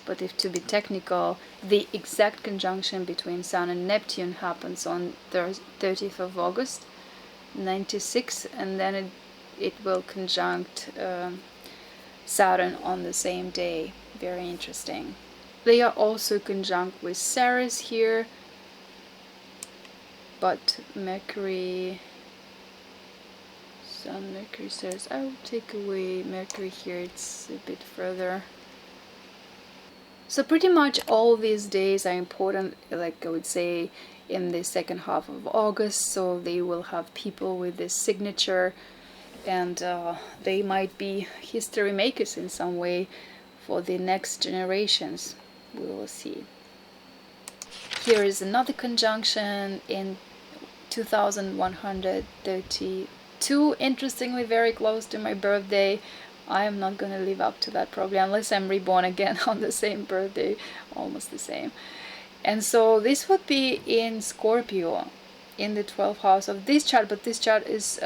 But if to be technical, the exact conjunction between Sun and Neptune happens on 30th of August 96, and then it will conjunct Saturn on the same day. Very interesting. They are also conjunct with Ceres here, but Mercury, Sun, Mercury, Ceres. I will take away Mercury here, it's a bit further. So pretty much all these days are important, like I would say, in the second half of August, so they will have people with this signature, and they might be history makers in some way for the next generations. We will see. Here is another conjunction in 2132, interestingly very close to my birthday. I am not going to live up to that probably, unless I'm reborn again on the same birthday, almost the same. And so this would be in Scorpio, in the 12th house of this chart, but this chart is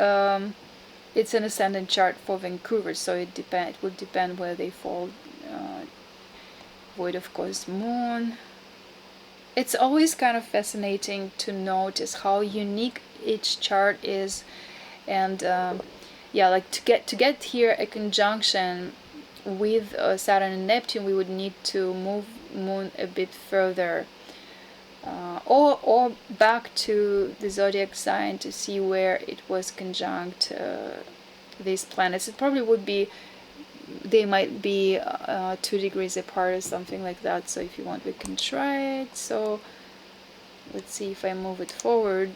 it's an ascendant chart for Vancouver, so it would depend where they fall. Void, of course, Moon. It's always kind of fascinating to notice how unique each chart is, and yeah, like to get here a conjunction with Saturn and Neptune, we would need to move Moon a bit further, or back to the zodiac sign to see where it was conjunct these planets. It probably would be, they might be 2 degrees apart or something like that. So if you want, we can try it. So let's see if I move it forward.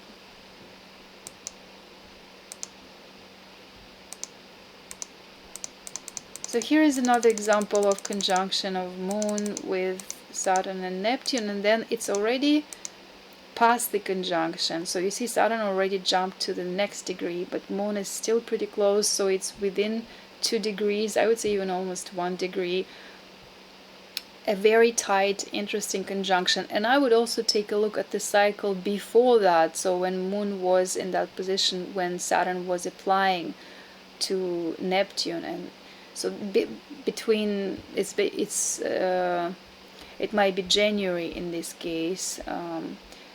So here is another example of conjunction of Moon with Saturn and Neptune, and then it's already past the conjunction. So you see Saturn already jumped to the next degree, but Moon is still pretty close, so it's within 2 degrees, I would say even almost 1 degree. A very tight, interesting conjunction. And I would also take a look at the cycle before that, so when Moon was in that position when Saturn was applying to Neptune, and so between it might be January in this case.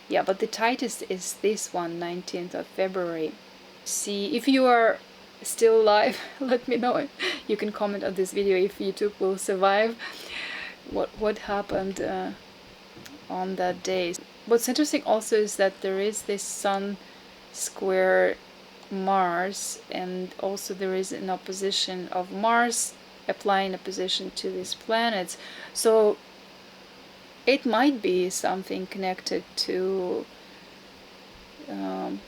Yeah, but the tightest is this one, 19th of February. See, if you are still alive, let me know. You can comment on this video if YouTube will survive. What happened on that day. What's interesting also is that there is this Sun square Mars, and also there is an opposition of Mars applying a position to these planets. So it might be something connected to I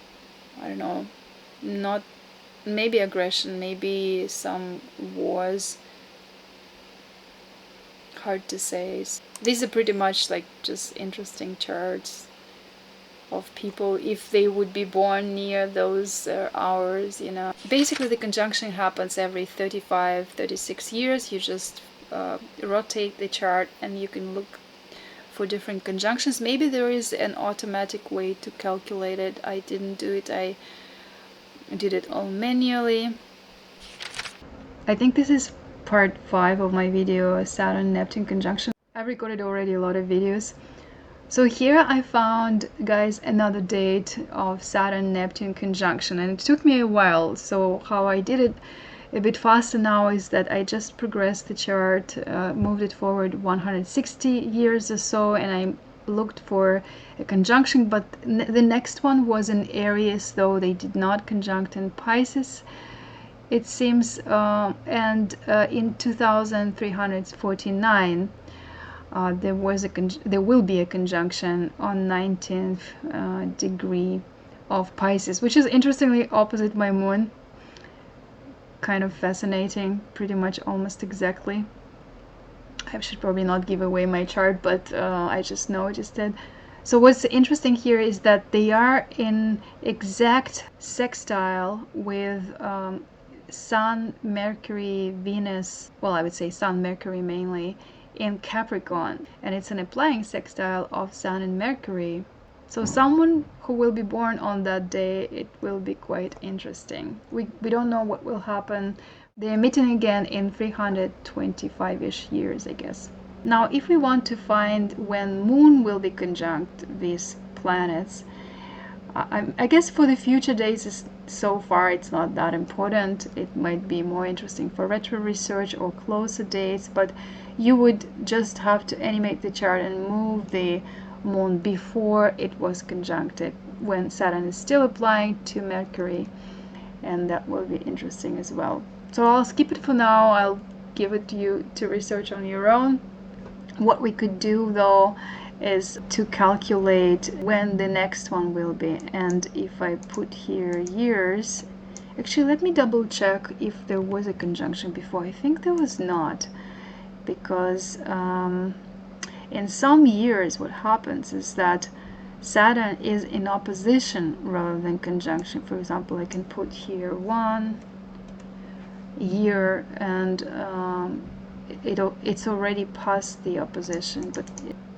don't know, not maybe aggression, maybe some wars. Hard to say. These are pretty much like just interesting charts of people if they would be born near those hours, Basically the conjunction happens every 35-36 years. You just rotate the chart and you can look for different conjunctions. Maybe there is an automatic way to calculate it. I didn't do it. I I did it all manually. I think this is part 5 of my video, Saturn Neptune conjunction. I've recorded already a lot of videos. So here I found, guys, another date of Saturn Neptune conjunction, and it took me a while. So how I did it a bit faster now is that I just progressed the chart, moved it forward 160 years or so, and I looked for a conjunction, but the next one was in Aries, though they did not conjunct in Pisces, it seems, and in 2349 there will be a conjunction on 19th degree of Pisces, which is interestingly opposite my moon. Kind of fascinating, pretty much almost exactly. I should probably not give away my chart, but I just noticed it. So what's interesting here is that they are in exact sextile with Sun, Mercury, Venus, well, I would say Sun, Mercury mainly, in Capricorn, and it's an applying sextile of Sun and Mercury. So someone who will be born on that day, it will be quite interesting. We don't know what will happen. They're meeting again in 325-ish years, I guess. Now, if we want to find when Moon will be conjunct these planets, I guess for the future days, so far it's not that important. It might be more interesting for retro research or closer dates, but you would just have to animate the chart and move the Moon before it was conjuncted, when Saturn is still applying to Mercury, and that will be interesting as well. So I'll skip it for now. I'll give it to you to research on your own. What we could do though is to calculate when the next one will be, and if I put here years, actually let me double check if there was a conjunction before. I think there was not, because in some years what happens is that Saturn is in opposition rather than conjunction. For example, I can put here 1 year, and it's already past the opposition, but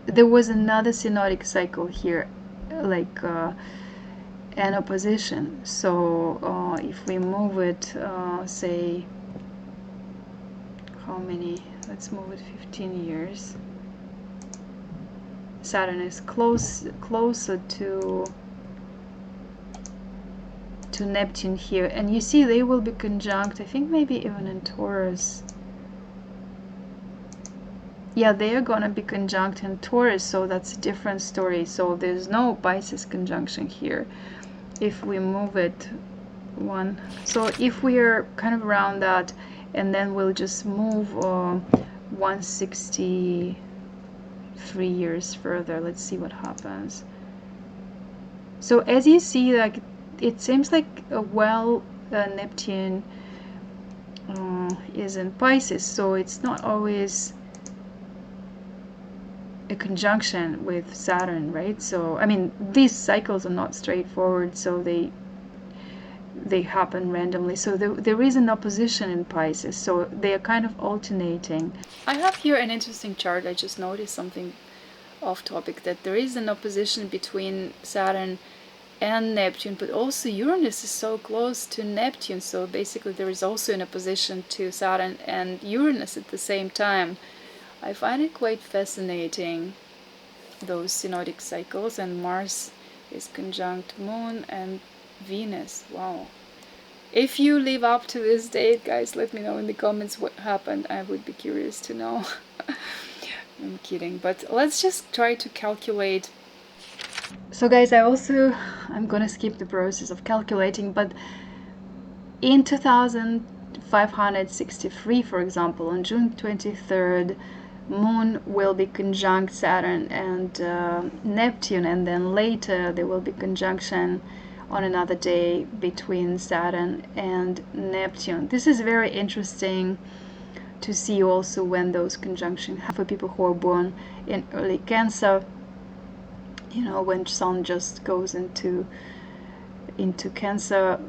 there was another synodic cycle here, like an opposition. So if we move it, say, how many? Let's move it 15 years. Saturn is closer to Neptune here, and you see they will be conjunct, I think maybe even in Taurus. Yeah, they are gonna be conjunct in Taurus, so that's a different story. So there's no Pisces conjunction here. If we move it 1, so if we are kind of around that, and then we'll just move 163 years further. Let's see what happens. So as you see, like, it seems like Neptune is in Pisces, so it's not always a conjunction with Saturn, right? So I mean, these cycles are not straightforward, so they happen randomly. So there is an opposition in Pisces, so they are kind of alternating. I have here an interesting chart. I just noticed something off topic, that there is an opposition between Saturn and Neptune, but also Uranus is so close to Neptune, so basically there is also an opposition to Saturn and Uranus at the same time. I find it quite fascinating, those synodic cycles, and Mars is conjunct Moon and Venus. Wow. If you live up to this date, guys, let me know in the comments what happened. I would be curious to know. I'm kidding, but let's just try to calculate. So guys, I'm gonna skip the process of calculating, but in 2563, for example, on June 23rd, Moon will be conjunct Saturn and Neptune, and then later there will be conjunction on another day between Saturn and Neptune. This is very interesting to see also when those conjunctions happen for people who are born in early Cancer. You know, when Sun just goes into Cancer,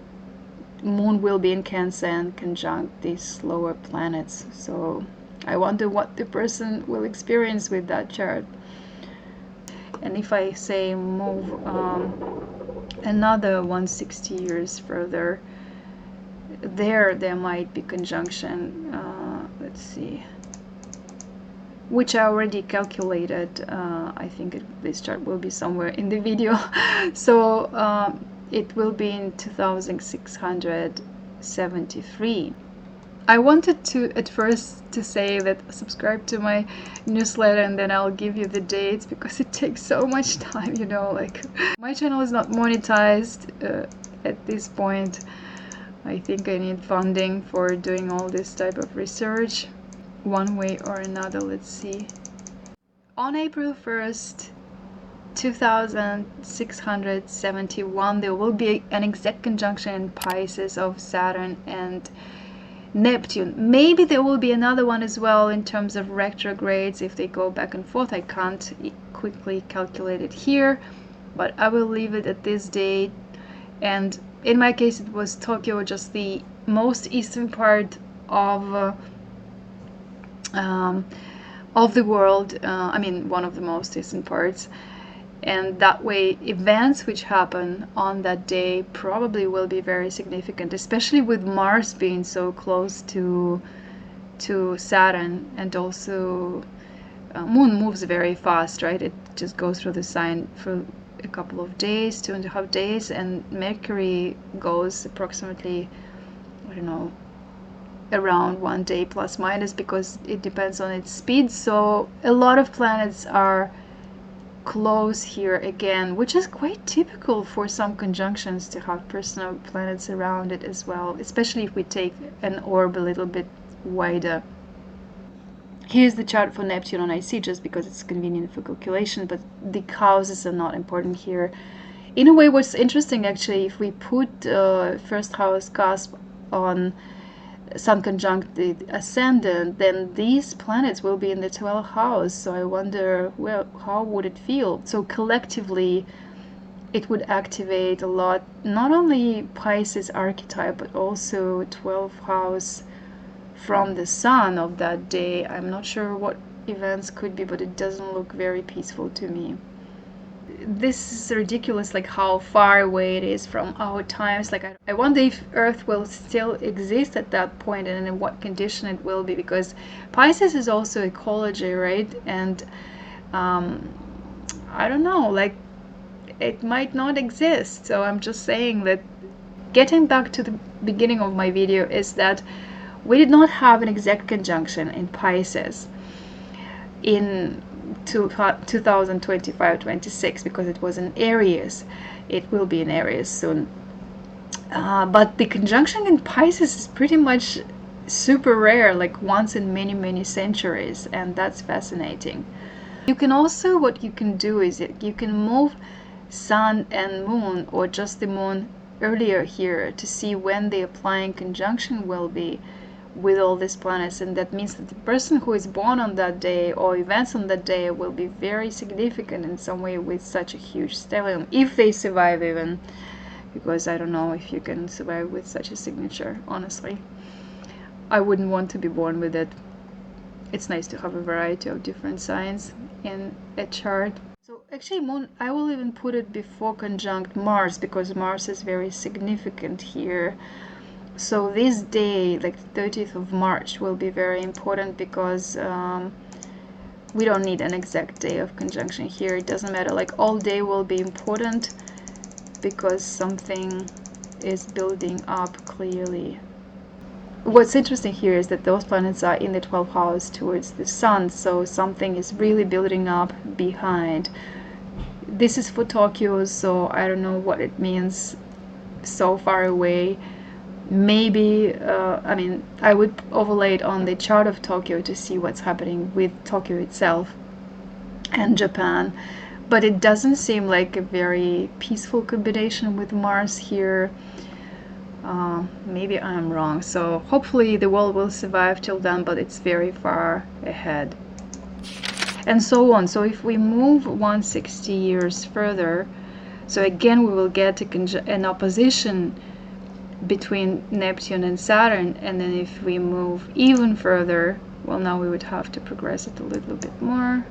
Moon will be in Cancer and conjunct these lower planets. So I wonder what the person will experience with that chart. And if I say move another 160 years further, there might be conjunction. Let's see, which I already calculated. I think this chart will be somewhere in the video. So it will be in 2673. I wanted to at first to say that subscribe to my newsletter and then I'll give you the dates, because it takes so much time, you know, like my channel is not monetized at this point. I think I need funding for doing all this type of research one way or another. Let's see. On April 1st, 2671, there will be an exact conjunction in Pisces of Saturn and Neptune. Maybe there will be another one as well in terms of retrogrades if they go back and forth. I can't quickly calculate it here, but I will leave it at this date. And in my case, it was Tokyo, just the most eastern part of the world. I mean, one of the most eastern parts. And that way, events which happen on that day probably will be very significant, especially with Mars being so close to Saturn, and also Moon moves very fast, right? It just goes through the sign for a couple of days, 2.5 days, and Mercury goes approximately, I don't know, around 1 day plus minus, because it depends on its speed. So a lot of planets are close here again, which is quite typical for some conjunctions to have personal planets around it as well, especially if we take an orb a little bit wider. Here's the chart for Neptune on IC, just because it's convenient for calculation, but the houses are not important here. In a way, what's interesting actually, if we put first house cusp on Sun conjunct the ascendant, then these planets will be in the 12th house. So I wonder, well, how would it feel? So collectively, it would activate a lot, not only Pisces archetype, but also 12th house from the Sun of that day. I'm not sure what events could be, but it doesn't look very peaceful to me. This is ridiculous, like how far away it is from our times. Like I wonder if Earth will still exist at that point, and in what condition it will be, because Pisces is also ecology, right? And I don't know, like it might not exist. So I'm just saying that, getting back to the beginning of my video, is that we did not have an exact conjunction in Pisces in 2025-26, because it was in Aries. It will be in Aries soon. But the conjunction in Pisces is pretty much super rare, like once in many centuries, and that's fascinating. You can also, what you can do is you can move Sun and Moon, or just the Moon, earlier here to see when the applying conjunction will be with all these planets, and that means that the person who is born on that day, or events on that day, will be very significant in some way with such a huge stellium, if they survive even, because I don't know if you can survive with such a signature, honestly. I wouldn't want to be born with it. It's nice to have a variety of different signs in a chart. So actually Moon, I will even put it before conjunct Mars, because Mars is very significant here. So this day, like 30th of March, will be very important, because we don't need an exact day of conjunction here. It doesn't matter, like all day will be important, because something is building up clearly. What's interesting here is that those planets are in the 12th house towards the Sun, so something is really building up behind. This is for Tokyo, so I don't know what it means so far away. Maybe, I mean, I would overlay it on the chart of Tokyo to see what's happening with Tokyo itself and Japan. But it doesn't seem like a very peaceful combination with Mars here. Maybe I'm wrong. So hopefully the world will survive till then, but it's very far ahead. And so on. So if we move 160 years further, so again we will get an opposition between Neptune and Saturn, and then if we move even further, well, now we would have to progress it a little bit more.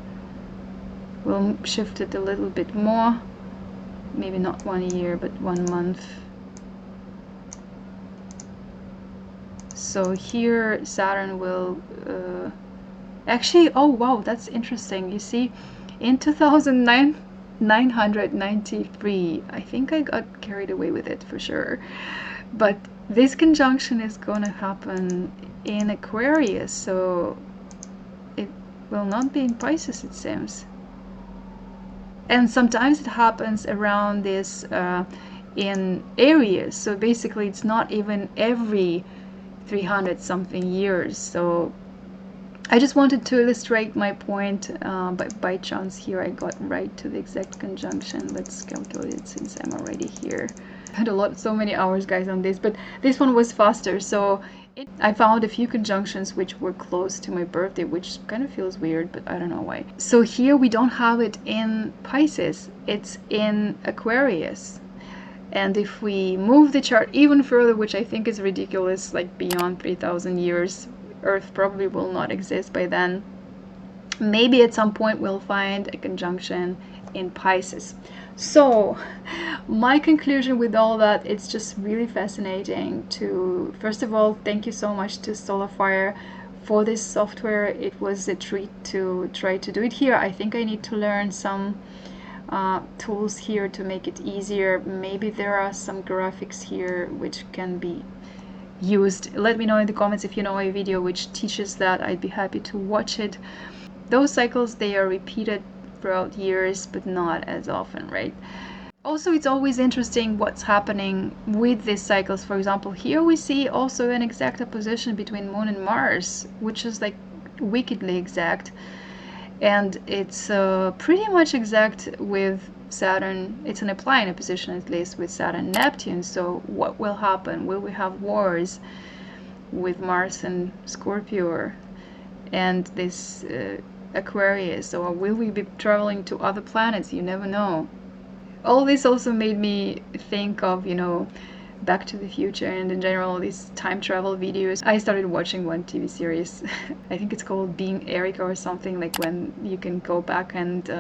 We'll shift it a little bit more. maybe not 1 year, but 1 month. So here Saturn will actually, oh wow, that's interesting. You see, in 993, I think I got carried away with it for sure, but this conjunction is gonna happen in Aquarius, so it will not be in Pisces, it seems. And sometimes it happens around this in Aries, so basically it's not even every 300 something years. So I just wanted to illustrate my point, but by chance here I got right to the exact conjunction. Let's calculate it since I'm already here. I had so many hours, guys, on this, but this one was faster. So I found a few conjunctions which were close to my birthday, which kind of feels weird, but I don't know why. So here we don't have it in Pisces, it's in Aquarius. And if we move the chart even further, which I think is ridiculous, like beyond 3,000 years, Earth probably will not exist by then. Maybe at some point we'll find a conjunction in Pisces. So my conclusion with all that, it's just really fascinating to, first of all, thank you so much to Solarfire for this software. It was a treat to try to do it here. I think I need to learn some tools here to make it easier. Maybe there are some graphics here which can be used. Let me know in the comments if you know a video which teaches that. I'd be happy to watch it. Those cycles, they are repeated throughout years, but not as often, right? Also, it's always interesting what's happening with these cycles. For example, here we see also an exact opposition between Moon and Mars, which is like wickedly exact. And it's pretty much exact with Saturn. It's an applying opposition, at least, with Saturn Neptune. So what will happen? Will we have wars with Mars and Scorpio and this Aquarius, or will we be traveling to other planets? You never know. All this also made me think of, you know, Back to the Future and in general these time travel videos. I started watching one TV series, I think it's called Being Erica or something, like when you can go back and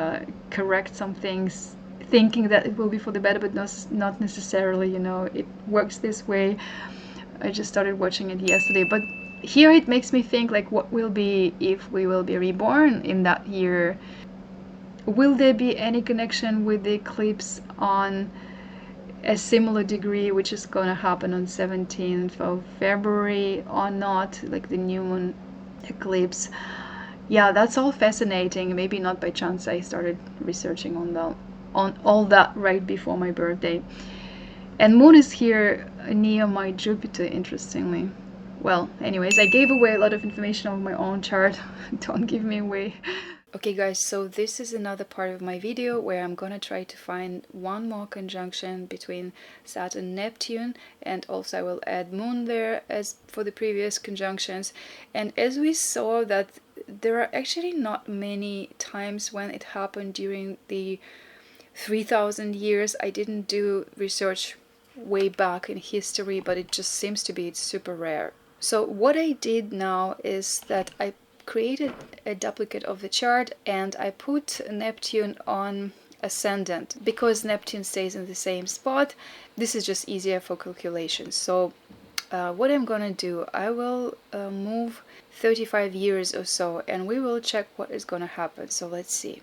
correct some things, thinking that it will be for the better, but not necessarily, you know, it works this way. I just started watching it yesterday, but here it makes me think, like, what will be if we will be reborn in that year? Will there be any connection with the eclipse on a similar degree, which is going to happen on 17th of February or not, like the new moon eclipse? Yeah, that's all fascinating. Maybe not by chance I started researching on all that right before my birthday. And Moon is here near my Jupiter, interestingly. Well, anyways, I gave away a lot of information on my own chart. Don't give me away. Okay guys, so this is another part of my video where I'm gonna try to find one more conjunction between Saturn Neptune, and also I will add Moon there as for the previous conjunctions. And as we saw that there are actually not many times when it happened during the 3,000 years. I didn't do research way back in history, but it just seems to be super rare. So what I did now is that I created a duplicate of the chart and I put Neptune on ascendant because Neptune stays in the same spot. This is just easier for calculations. So what I'm gonna do, I will move 35 years or so and we will check what is gonna happen. So let's see.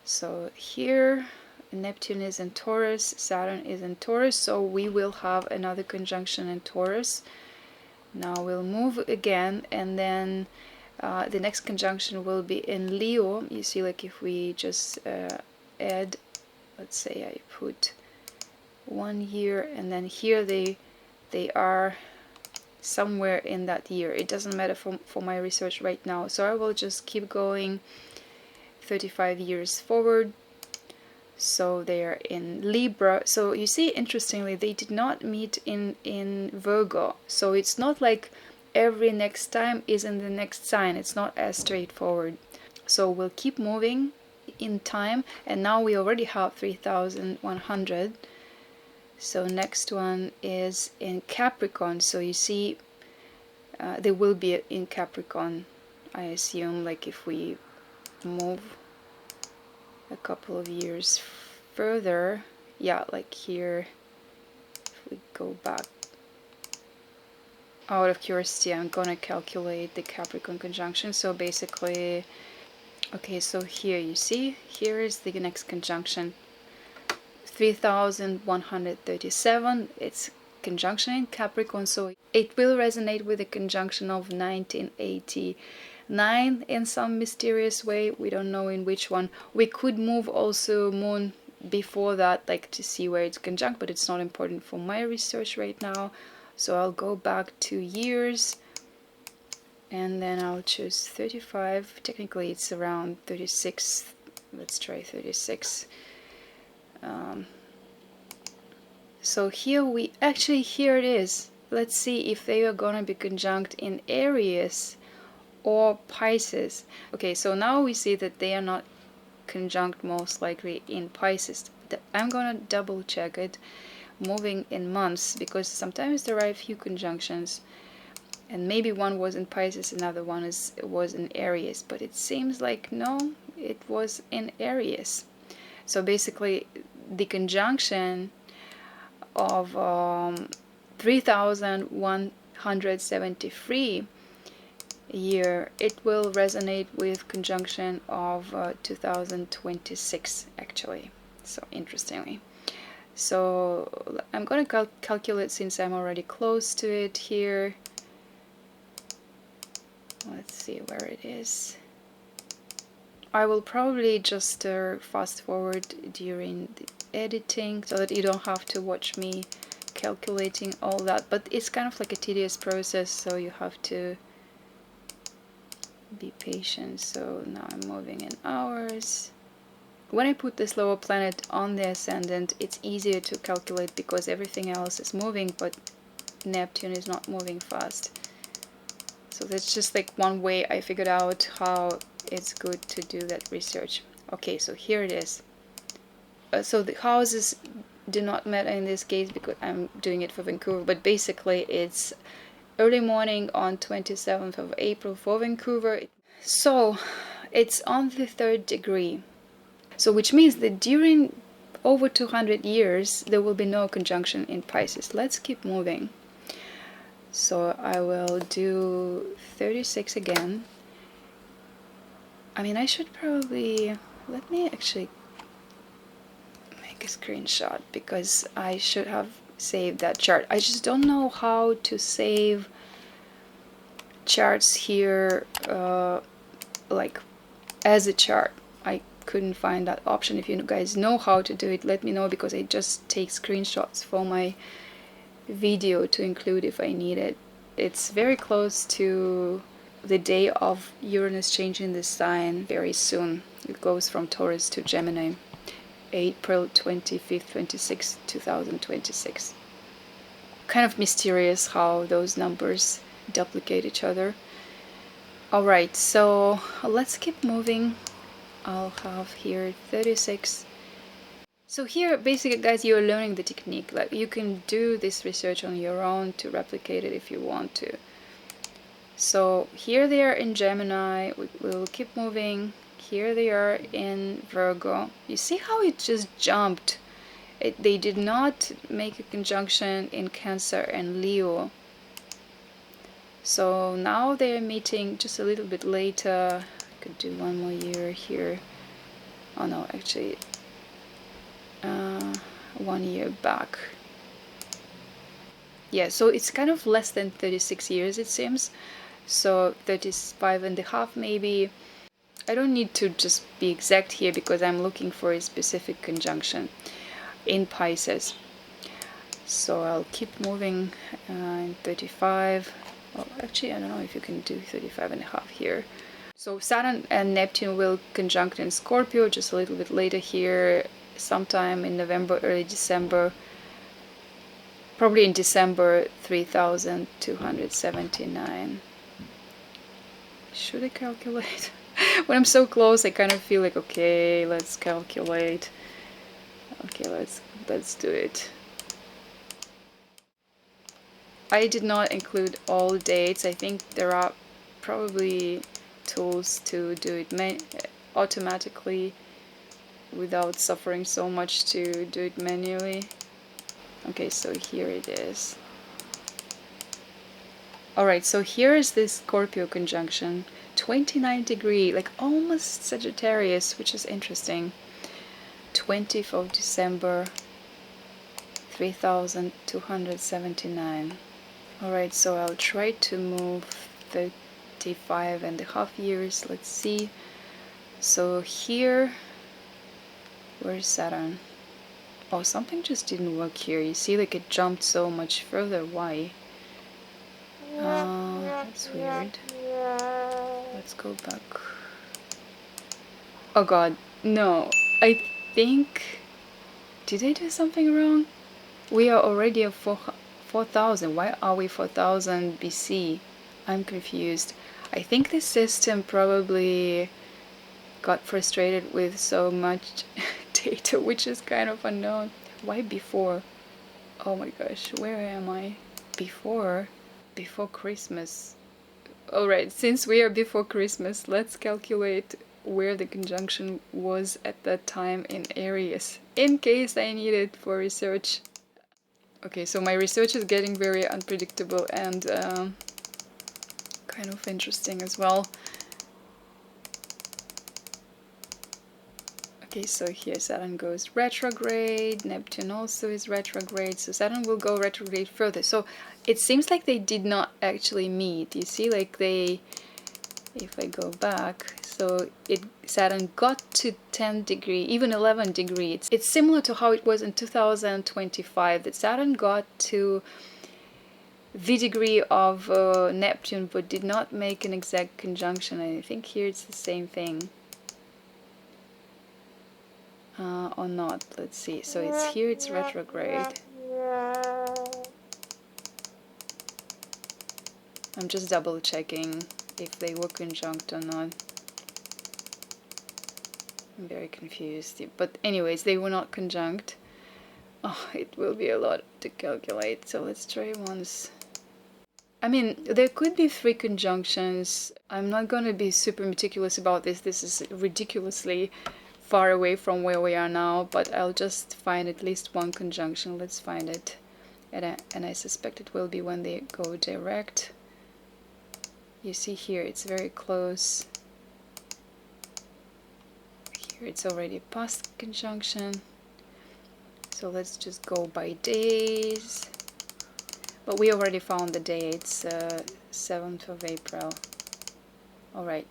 So here Neptune is in Taurus, Saturn is in Taurus, so we will have another conjunction in Taurus. Now we'll move again, and then the next conjunction will be in Leo. You see, like if we just add, let's say I put 1 year, and then here they are somewhere in that year. It doesn't matter for my research right now, so I will just keep going 35 years forward. So they are in Libra. So you see, interestingly, they did not meet in Virgo. So it's not like every next time is in the next sign. It's not as straightforward. So we'll keep moving in time. And now we already have 3,100. So next one is in Capricorn. So you see, they will be in Capricorn, I assume, like if we move a couple of years further, yeah, like here, if we go back, out of curiosity, I'm gonna calculate the Capricorn conjunction. So basically, okay, so here you see, here is the next conjunction, 3137. It's conjunction in Capricorn, so it will resonate with the conjunction of 1989 in some mysterious way. We don't know in which one. We could move also Moon before that, like to see where it's conjunct, but it's not important for my research right now. So I'll go back 2 years and then I'll choose 35. Technically it's around 36. Let's try 36. So here we actually, here it is. Let's see if they are gonna be conjunct in Aries or Pisces. Okay, so now we see that they are not conjunct most likely in Pisces. I'm gonna double check it, moving in months, because sometimes there are a few conjunctions and maybe one was in Pisces, another one was in Aries, but it seems like no, it was in Aries. So basically the conjunction of 3173 year, it will resonate with conjunction of 2026 actually. So interestingly, so I'm gonna calculate, since I'm already close to it here. Let's see where it is. I will probably just fast forward during the editing so that you don't have to watch me calculating all that, but it's kind of like a tedious process, so you have to be patient. So now I'm moving in hours. When I put this lower planet on the ascendant, it's easier to calculate because everything else is moving, but Neptune is not moving fast. So that's just like one way I figured out how it's good to do that research. Okay, so here it is. So the houses do not matter in this case because I'm doing it for Vancouver, but basically it's early morning on 27th of April for Vancouver. So it's on the 3rd degree. So which means that during over 200 years there will be no conjunction in Pisces. Let's keep moving. So I will do 36 again. I mean, I should probably, let me actually make a screenshot because I should have saved that chart. I just don't know how to save charts here like as a chart. I couldn't find that option. If you guys know how to do it, let me know, because I just take screenshots for my video to include if I need it. It's very close to the day of Uranus changing the sign very soon. It goes from Taurus to Gemini, April 25th, 26th, 2026. Kind of mysterious how those numbers duplicate each other. Alright, so let's keep moving. I'll have here 36. So here, basically, guys, you're learning the technique. Like, you can do this research on your own to replicate it if you want to. So here they are in Gemini. We'll keep moving. Here they are in Virgo. You see how it just jumped? They did not make a conjunction in Cancer and Leo. So now they're meeting just a little bit later. I could do one more year here. Oh no, actually 1 year back. Yeah, so it's kind of less than 36 years it seems. So 35 and a half maybe. I don't need to just be exact here because I'm looking for a specific conjunction in Pisces. So I'll keep moving in 35. Well, actually, I don't know if you can do 35 and a half here. So Saturn and Neptune will conjunct in Scorpio just a little bit later here, sometime in November, early December. Probably in December 3279. Should I calculate? When I'm so close, I kind of feel like, okay, let's calculate. Okay, let's do it. I did not include all dates. I think there are probably tools to do it automatically. without suffering so much to do it manually. Okay, so here it is. Alright, so here is this Scorpio conjunction, 29 degree, like almost Sagittarius, which is interesting. 20th of December, 3279. Alright, so I'll try to move 35.5 years. Let's see. So here, where's Saturn? Oh, something just didn't work here. You see, like it jumped so much further. Why? That's weird. Let's go back. Oh god, no. I think... Did I do something wrong? We are already at 4,000. Why are we 4,000 BC? I'm confused. I think the system probably got frustrated with so much data, which is kind of unknown. Why before? Oh my gosh, where am I? Before Christmas. Alright, since we are before Christmas, let's calculate where the conjunction was at that time in Aries, in case I need it for research. Okay, so my research is getting very unpredictable and kind of interesting as well. Okay, so here Saturn goes retrograde, Neptune also is retrograde, so Saturn will go retrograde further. So it seems like they did not actually meet. You see, like they, if I go back, so Saturn got to 10 degree, even 11 degree. It's similar to how it was in 2025, that Saturn got to the degree of Neptune, but did not make an exact conjunction. I think here it's the same thing. Or not, let's see. So it's here, it's retrograde. I'm just double checking if they were conjunct or not. I'm very confused. But anyways, they were not conjunct. Oh, it will be a lot to calculate. So let's try once. I mean, there could be 3 conjunctions. I'm not going to be super meticulous about this. This is ridiculously far away from where we are now, but I'll just find at least 1 conjunction. Let's find it. And I suspect it will be when they go direct. You see here, it's very close. Here it's already past conjunction. So let's just go by days. But we already found the day, it's 7th of April. Alright.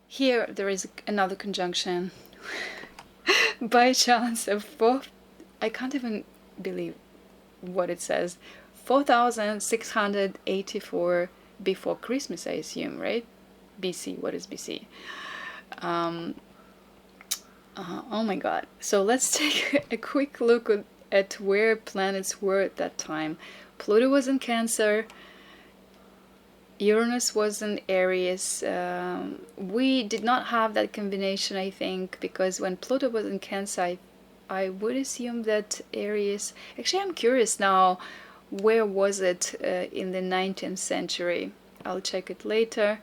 Here there is another conjunction. By chance, I can't even believe what it says. 4,684 before Christmas, I assume, right? BC, what is BC? Oh my god. So let's take a quick look at where planets were at that time. Pluto was in Cancer. Uranus was in Aries. We did not have that combination, I think, because when Pluto was in Cancer, I would assume that Aries... Actually, I'm curious now, where was it in the 19th century? I'll check it later.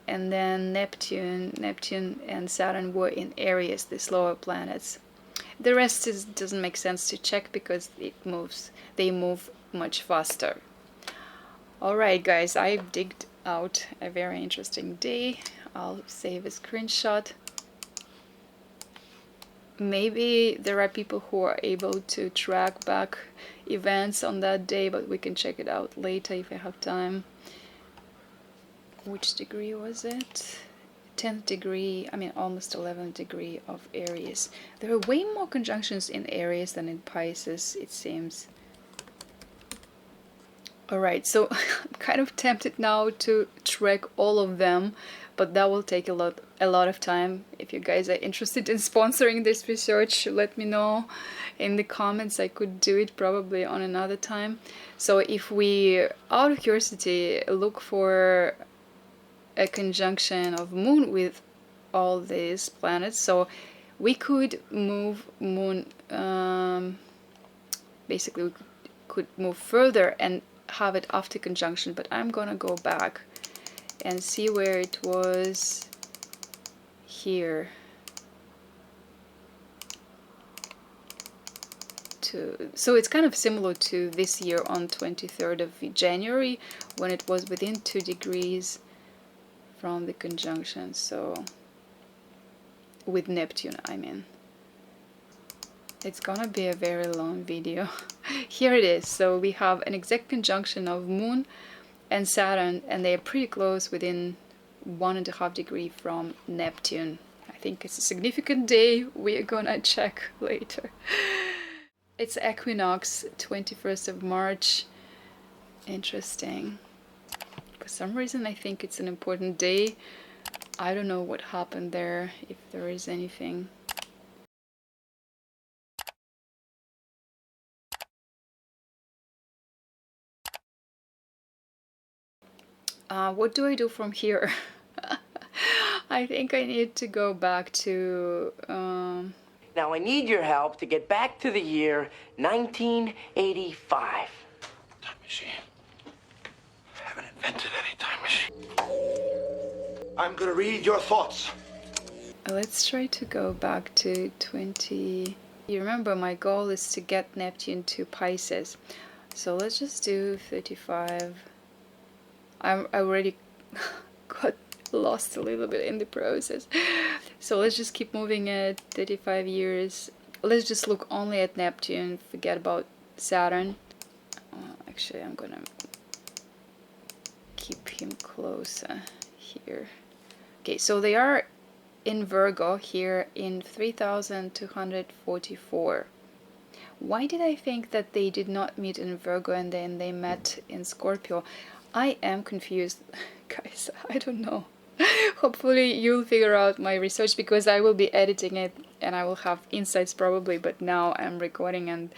And then Neptune and Saturn were in Aries, the slower planets. The rest doesn't make sense to check because they move much faster. Alright guys, I've digged out a very interesting day. I'll save a screenshot. Maybe there are people who are able to track back events on that day, but we can check it out later if I have time. Which degree was it? 10th degree, I mean almost 11th degree of Aries. There are way more conjunctions in Aries than in Pisces, it seems. Alright, so I'm kind of tempted now to track all of them, but that will take a lot of time. If you guys are interested in sponsoring this research, let me know in the comments. I could do it probably on another time. So if we, out of curiosity, look for a conjunction of Moon with all these planets, so we could move Moon, basically we could move further and have it after conjunction, but I'm gonna go back and see where it was here. to, so it's kind of similar to this year on 23rd of January when it was within 2 degrees from the conjunction, so with Neptune, I mean. It's gonna be a very long video. Here it is. So we have an exact conjunction of Moon and Saturn, and they are pretty close, within 1.5 degrees from Neptune. I think it's a significant day. We're gonna check later. It's equinox, 21st of March. Interesting. For some reason I think it's an important day. I don't know what happened there, if there is anything. What do I do from here? I think I need to go back to... Now I need your help to get back to the year 1985. Time machine. I haven't invented any time machine. I'm gonna read your thoughts. Let's try to go back to 20... You remember my goal is to get Neptune to Pisces. So let's just do 35. I already got lost a little bit in the process. So let's just keep moving at 35 years. Let's just look only at Neptune, forget about Saturn. Actually, I'm gonna keep him closer here. Okay, so they are in Virgo here in 3244. Why did I think that they did not meet in Virgo and then they met in Scorpio? I am confused, guys. I don't know. Hopefully you'll figure out my research, because I will be editing it and I will have insights probably, but now I'm recording and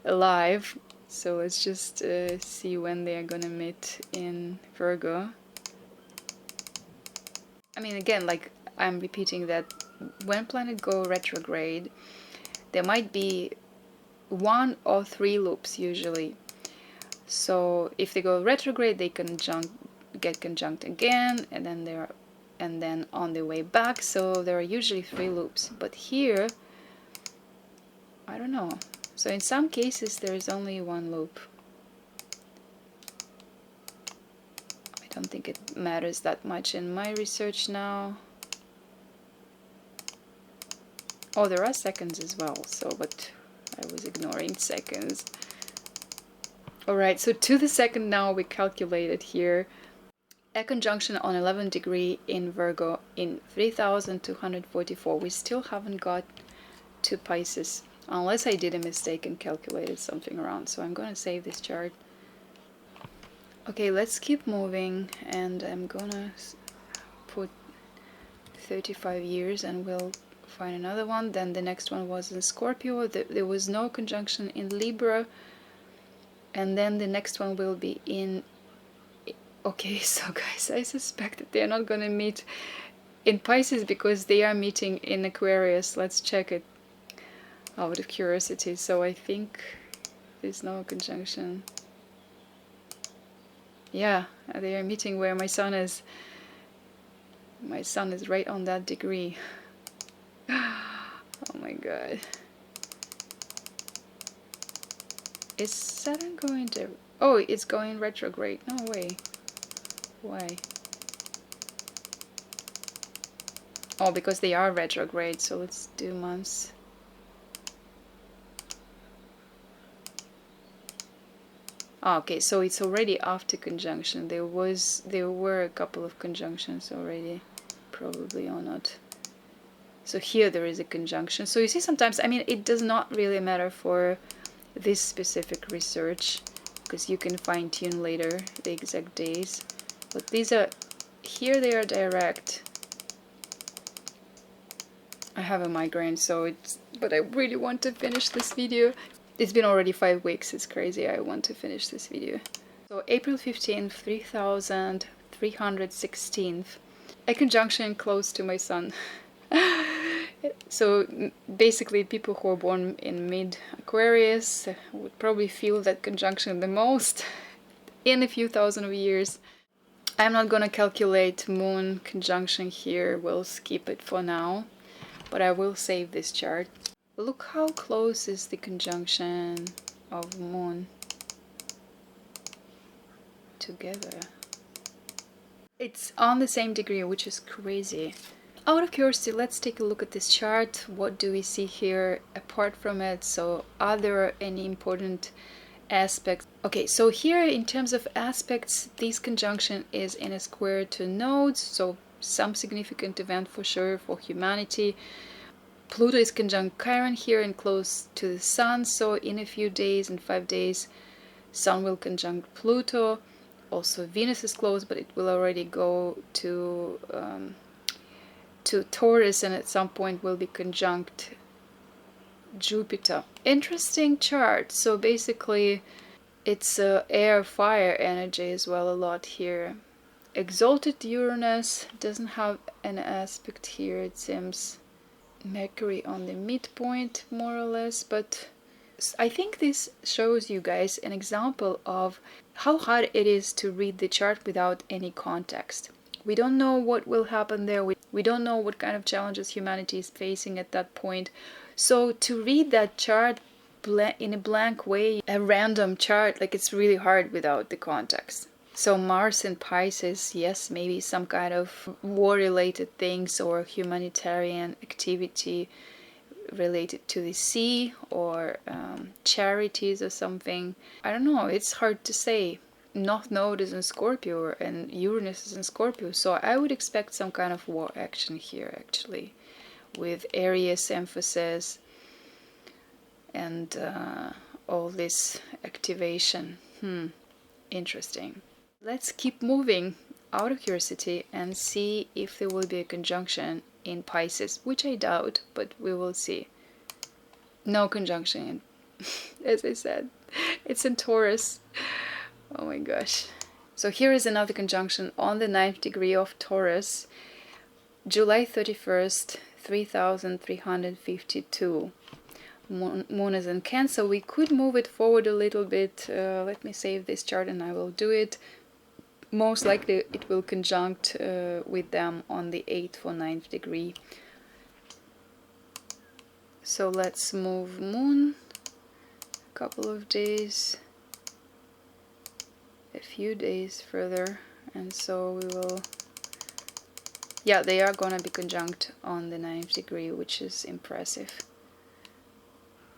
live. So let's just see when they are gonna meet in Virgo. I mean, again, like I'm repeating that when planets go retrograde, there might be 1 or 3 loops usually. So if they go retrograde, they get conjunct again, and then on the way back. So there are usually 3 loops. But here, I don't know. So in some cases there is only 1 loop. I don't think it matters that much in my research now. Oh, there are seconds as well. So, but I was ignoring seconds. Alright, so to the second now we calculated here a conjunction on 11 degree in Virgo in 3244. We still haven't got to Pisces, unless I did a mistake and calculated something around. So I'm going to save this chart. Okay, let's keep moving, and I'm gonna put 35 years and we'll find another one. Then the next one was in Scorpio. There was no conjunction in Libra. And then the next one will be in... Okay, so guys, I suspect that they're not gonna meet in Pisces because they are meeting in Aquarius. Let's check it out of curiosity. So I think there's no conjunction. Yeah, they are meeting where my sun is. My sun is right on that degree. Oh my god. Is Saturn going to... Oh, it's going retrograde. No way. Why? Oh, because they are retrograde. So let's do months. Oh, okay, so it's already after conjunction. There were a couple of conjunctions already. Probably or not. So here there is a conjunction. So you see, sometimes, I mean, it does not really matter for this specific research, because you can fine-tune later the exact days, but these are here, they are direct. I have a migraine, so it's, but I really want to finish this video. It's been already 5 weeks. It's crazy. I want to finish this video. So April 15th 3316th, a conjunction close to my sun. So basically people who are born in mid-Aquarius would probably feel that conjunction the most in a few thousand of years. I'm not gonna calculate moon conjunction here, we'll skip it for now, but I will save this chart. Look how close is the conjunction of Moon together. It's on the same degree, which is crazy. Out of curiosity, let's take a look at this chart. What do we see here apart from it? So are there any important aspects? Okay, so here in terms of aspects, this conjunction is in a square to nodes, so some significant event for sure for humanity. Pluto is conjunct Chiron here and close to the Sun, so in a few days, in 5 days, Sun will conjunct Pluto. Also Venus is close, but it will already go to Taurus, and at some point will be conjunct Jupiter. Interesting chart. So basically it's air fire energy as well a lot here. Exalted Uranus doesn't have an aspect here, it seems. Mercury on the midpoint more or less, but I think this shows you guys an example of how hard it is to read the chart without any context. We don't know what will happen there. We don't know what kind of challenges humanity is facing at that point. So to read that chart in a blank way, a random chart, like it's really hard without the context. So Mars in Pisces, yes, maybe some kind of war-related things or humanitarian activity related to the sea or charities or something. I don't know, it's hard to say. North Node is in Scorpio and Uranus is in Scorpio, so I would expect some kind of war action here actually, with Aries emphasis and all this activation. Interesting. Let's keep moving out of curiosity and see if there will be a conjunction in Pisces, which I doubt, but we will see. No conjunction, as I said. It's in Taurus. Oh my gosh. So here is another conjunction on the 9th degree of Taurus, July 31st, 3352. Moon is in Cancer. We could move it forward a little bit. Let me save this chart and I will do it. Most likely it will conjunct with them on the 8th or 9th degree. So let's move Moon a couple of days, a few days further, and so we will, yeah, they are gonna be conjunct on the 9th degree, which is impressive.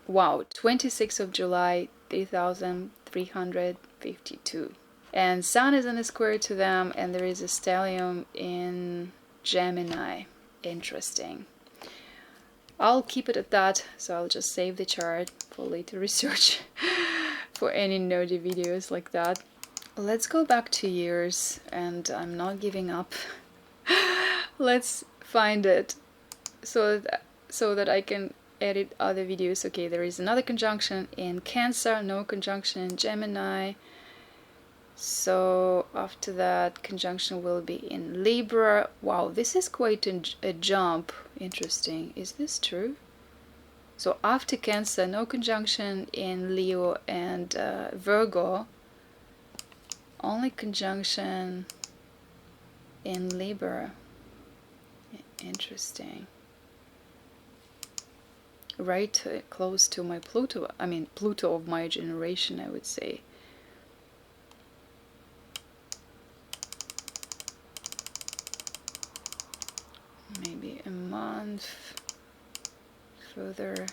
Wow, 26th of July, 3352. And Sun is in a square to them, and there is a stellium in Gemini. Interesting. I'll keep it at that, so I'll just save the chart for later research for any nerdy videos like that. Let's go back 2 years, and I'm not giving up. Let's find it so that I can edit other videos. Okay, there is another conjunction in Cancer, no conjunction in Gemini. So after that, conjunction will be in Libra. Wow, this is quite a jump. Interesting. Is this true? So after Cancer, no conjunction in Leo and Virgo. Only conjunction in Libra. Interesting. Right close to my Pluto. I mean, Pluto of my generation, I would say. Maybe a month further.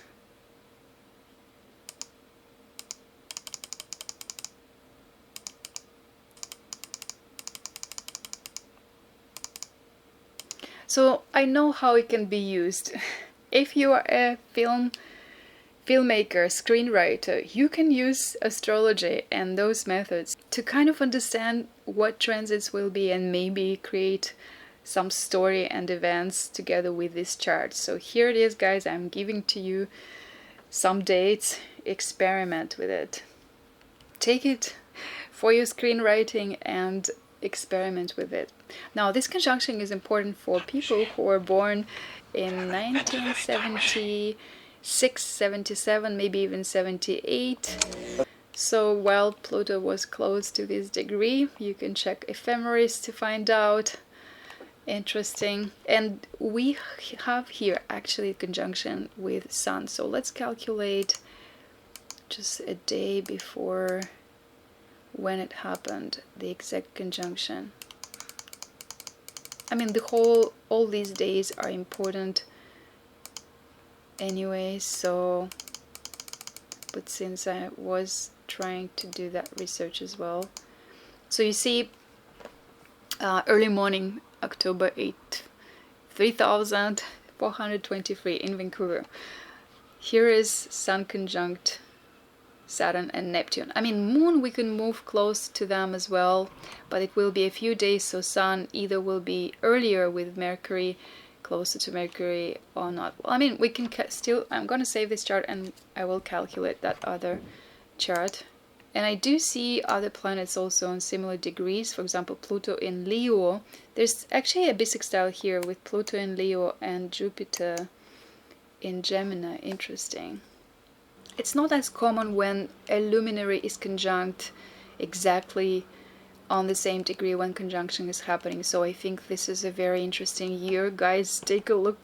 So I know how it can be used. If you are a filmmaker, screenwriter, you can use astrology and those methods to kind of understand what transits will be and maybe create some story and events together with this chart. So here it is, guys. I'm giving to you some dates. Experiment with it. Take it for your screenwriting and experiment with it. Now, this conjunction is important for people who were born in 1976, 77, maybe even 78. So while Pluto was close to this degree, you can check ephemeris to find out. Interesting. And we have here actually a conjunction with Sun. So let's calculate just a day before when it happened, the exact conjunction. I mean, all these days are important anyway, so, but since I was trying to do that research as well. So you see, early morning, October 8th, 3423 in Vancouver. Here is Sun conjunct Saturn and Neptune. I mean, Moon, we can move close to them as well, but it will be a few days, so Sun either will be earlier with Mercury, closer to Mercury, or not. Well, I mean, we can still, I'm going to save this chart and I will calculate that other chart. And I do see other planets also on similar degrees, for example, Pluto in Leo. There's actually a bisextile here with Pluto in Leo and Jupiter in Gemini. Interesting. It's not as common when a luminary is conjunct exactly on the same degree when conjunction is happening. So I think this is a very interesting year. Guys, take a look.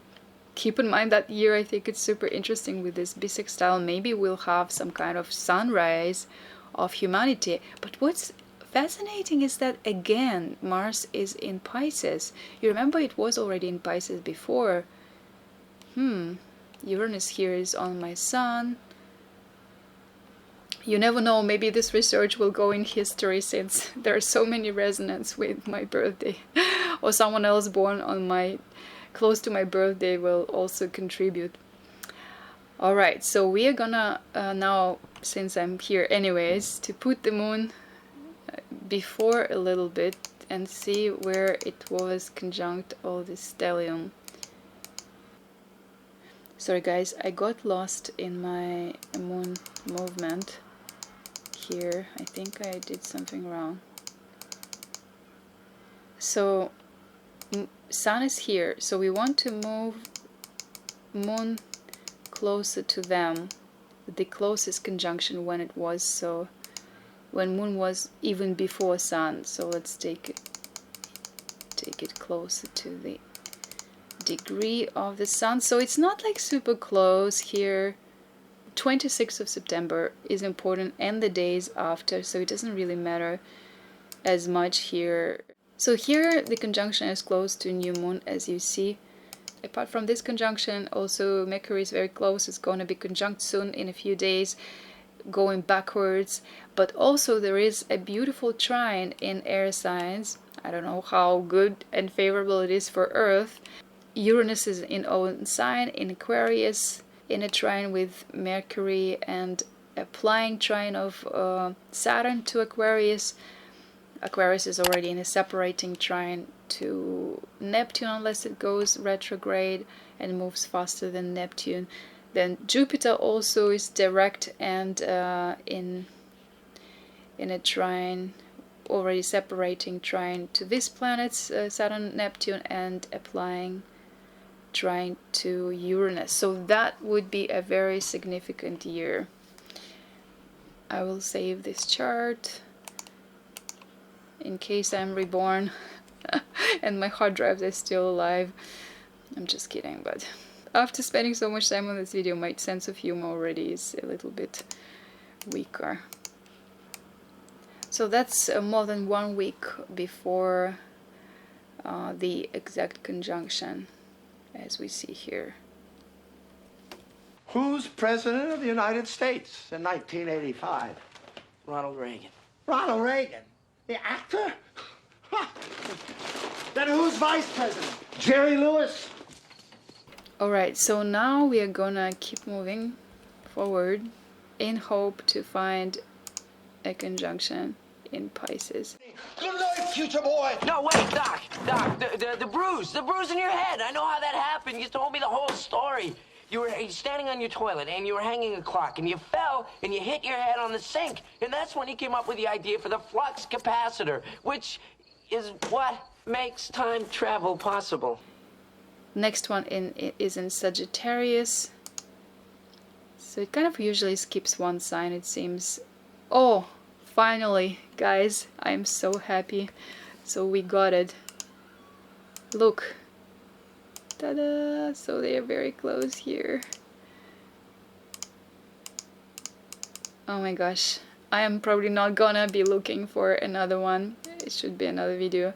Keep in mind that year. I think it's super interesting with this bisextile. Maybe we'll have some kind of sunrise of humanity. But what's fascinating is that, again, Mars is in Pisces. You remember it was already in Pisces before. Uranus here is on my Sun. You never know, maybe this research will go in history since there are so many resonances with my birthday. Or someone else born on close to my birthday will also contribute. Alright, so we are gonna now, since I'm here anyways, to put the Moon before a little bit and see where it was conjunct all this stellium. Sorry guys, I got lost in my Moon movement here. I think I did something wrong. So Sun is here, so we want to move Moon closer to them, the closest conjunction when it was, so when Moon was even before Sun. So let's take it closer to the degree of the Sun. So it's not like super close here. 26th of September is important and the days after, so it doesn't really matter as much here. So here the conjunction is close to new moon, as you see. Apart from this conjunction, also Mercury is very close. It's going to be conjunct soon in a few days, going backwards. But also there is a beautiful trine in air signs. I don't know how good and favorable it is for Earth. Uranus is in own sign, in Aquarius, in a trine with Mercury, and applying trine of Saturn to Aquarius. Aquarius is already in a separating trine to Neptune unless it goes retrograde and moves faster than Neptune. Then Jupiter also is direct and in a trine, already separating trine to these planets, Saturn, Neptune, and applying trine to Uranus. So that would be a very significant year. I will save this chart in case I'm reborn and my hard drives are still alive. I'm just kidding, but after spending so much time on this video, my sense of humor already is a little bit weaker. So that's more than 1 week before the exact conjunction, as we see here. Who's president of the United States in 1985? Ronald Reagan. Ronald Reagan, the actor? Ha! Then who's vice president? Jerry Lewis? Alright, so now we are gonna keep moving forward in hope to find a conjunction in Pisces. Good night, future boy. No, wait, Doc. Doc, the bruise in your head. I know how that happened. You told me the whole story. You were standing on your toilet and you were hanging a clock and you fell and you hit your head on the sink. And that's when he came up with the idea for the flux capacitor, which is what makes time travel possible. Next one is in Sagittarius. So it kind of usually skips one sign, it seems. Oh, finally, guys, I'm so happy. So we got it. Look, ta-da! So they are very close here. Oh my gosh, I am probably not gonna be looking for another one. It should be another video.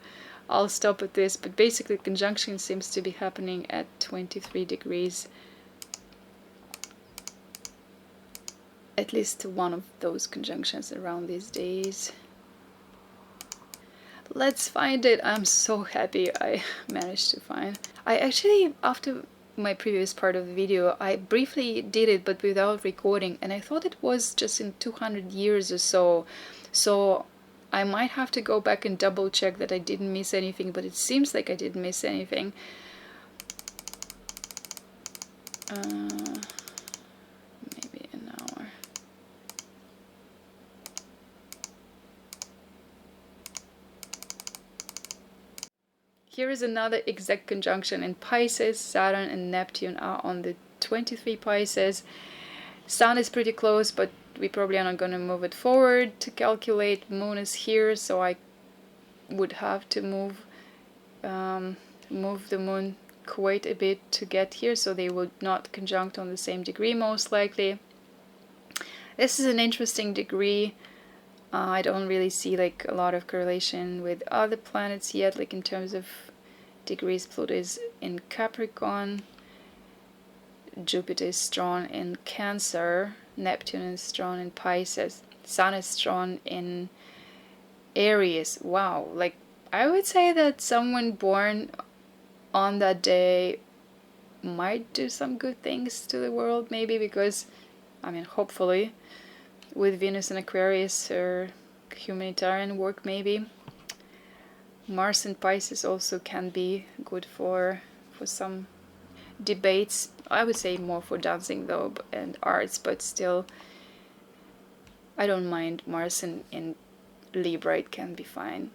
I'll stop at this, but basically conjunction seems to be happening at 23 degrees. At least one of those conjunctions around these days. Let's find it. I'm so happy I managed to find. I actually, after my previous part of the video, I briefly did it but without recording, and I thought it was just in 200 years or so. So I might have to go back and double check that I didn't miss anything, but it seems like I didn't miss anything. Maybe an hour. Here is another exact conjunction in Pisces. Saturn and Neptune are on the 23 Pisces. Sun is pretty close, but we probably are not going to move it forward to calculate. Moon is here, so I would have to move the moon quite a bit to get here, so they would not conjunct on the same degree most likely. This is an interesting degree. I don't really see like a lot of correlation with other planets yet, like in terms of degrees. Pluto is in Capricorn, Jupiter is strong in Cancer, Neptune is strong in Pisces, Sun is strong in Aries. Wow, like I would say that someone born on that day might do some good things to the world, maybe, because, I mean, hopefully, with Venus and Aquarius or humanitarian work maybe. Mars and Pisces also can be good for some debates. I would say more for dancing though, and arts, but still I don't mind Mars in Libra, it can be fine.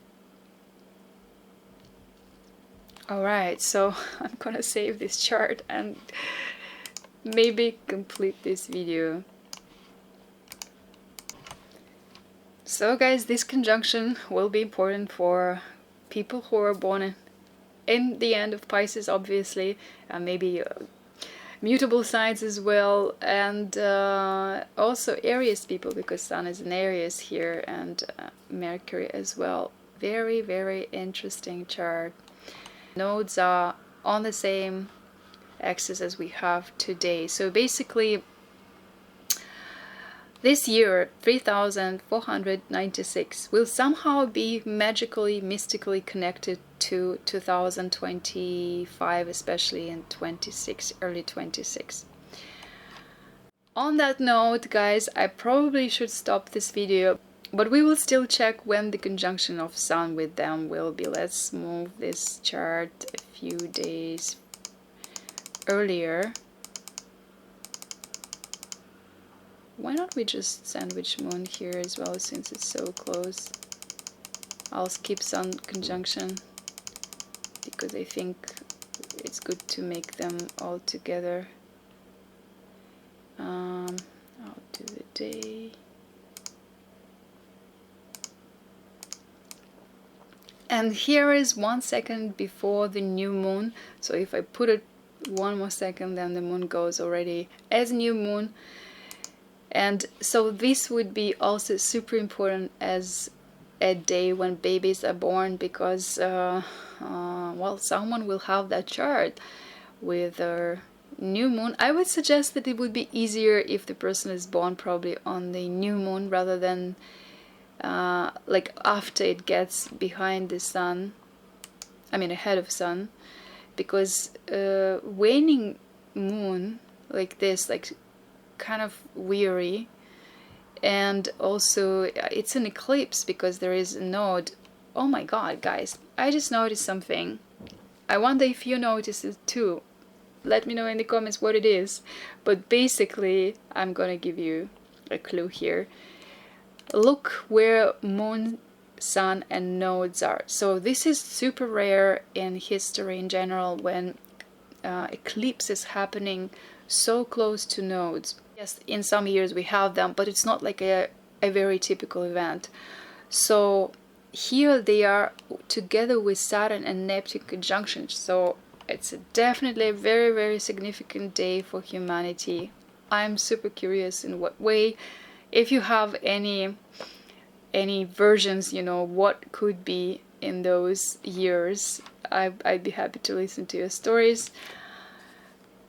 Alright, so I'm gonna save this chart and maybe complete this video. So guys, this conjunction will be important for people who are born in the end of Pisces, obviously, and maybe mutable signs as well, and also Aries people, because Sun is in Aries here, and Mercury as well. Very, very interesting chart. Nodes are on the same axis as we have today. So basically, this year, 3496, will somehow be magically, mystically connected to 2025, especially in 26, early 26. On that note, guys, I probably should stop this video, but we will still check when the conjunction of Sun with them will be. Let's move this chart a few days earlier. Why not we just sandwich Moon here as well, since it's so close? I'll skip Sun conjunction because I think it's good to make them all together. I'll do the day. And here is 1 second before the new moon. So if I put it 1 more second, then the moon goes already as new moon. And so this would be also super important as a day when babies are born, because well, someone will have that chart with their new moon. I would suggest that it would be easier if the person is born probably on the new moon rather than like after it gets behind the sun, I mean ahead of sun, because waning moon like this, like kind of weary, and also it's an eclipse because there is a node. Oh my god, guys, I just noticed something. I wonder if you notice it too. Let me know in the comments what it is. But basically, I'm gonna give you a clue here. Look where moon, sun and nodes are. So this is super rare in history in general, when eclipse is happening so close to nodes. Yes, in some years we have them, but it's not like a very typical event. So here they are together with Saturn and Neptune conjunction, so it's definitely a very, very significant day for humanity. I'm super curious in what way. If you have any versions, you know, what could be in those years, I'd be happy to listen to your stories.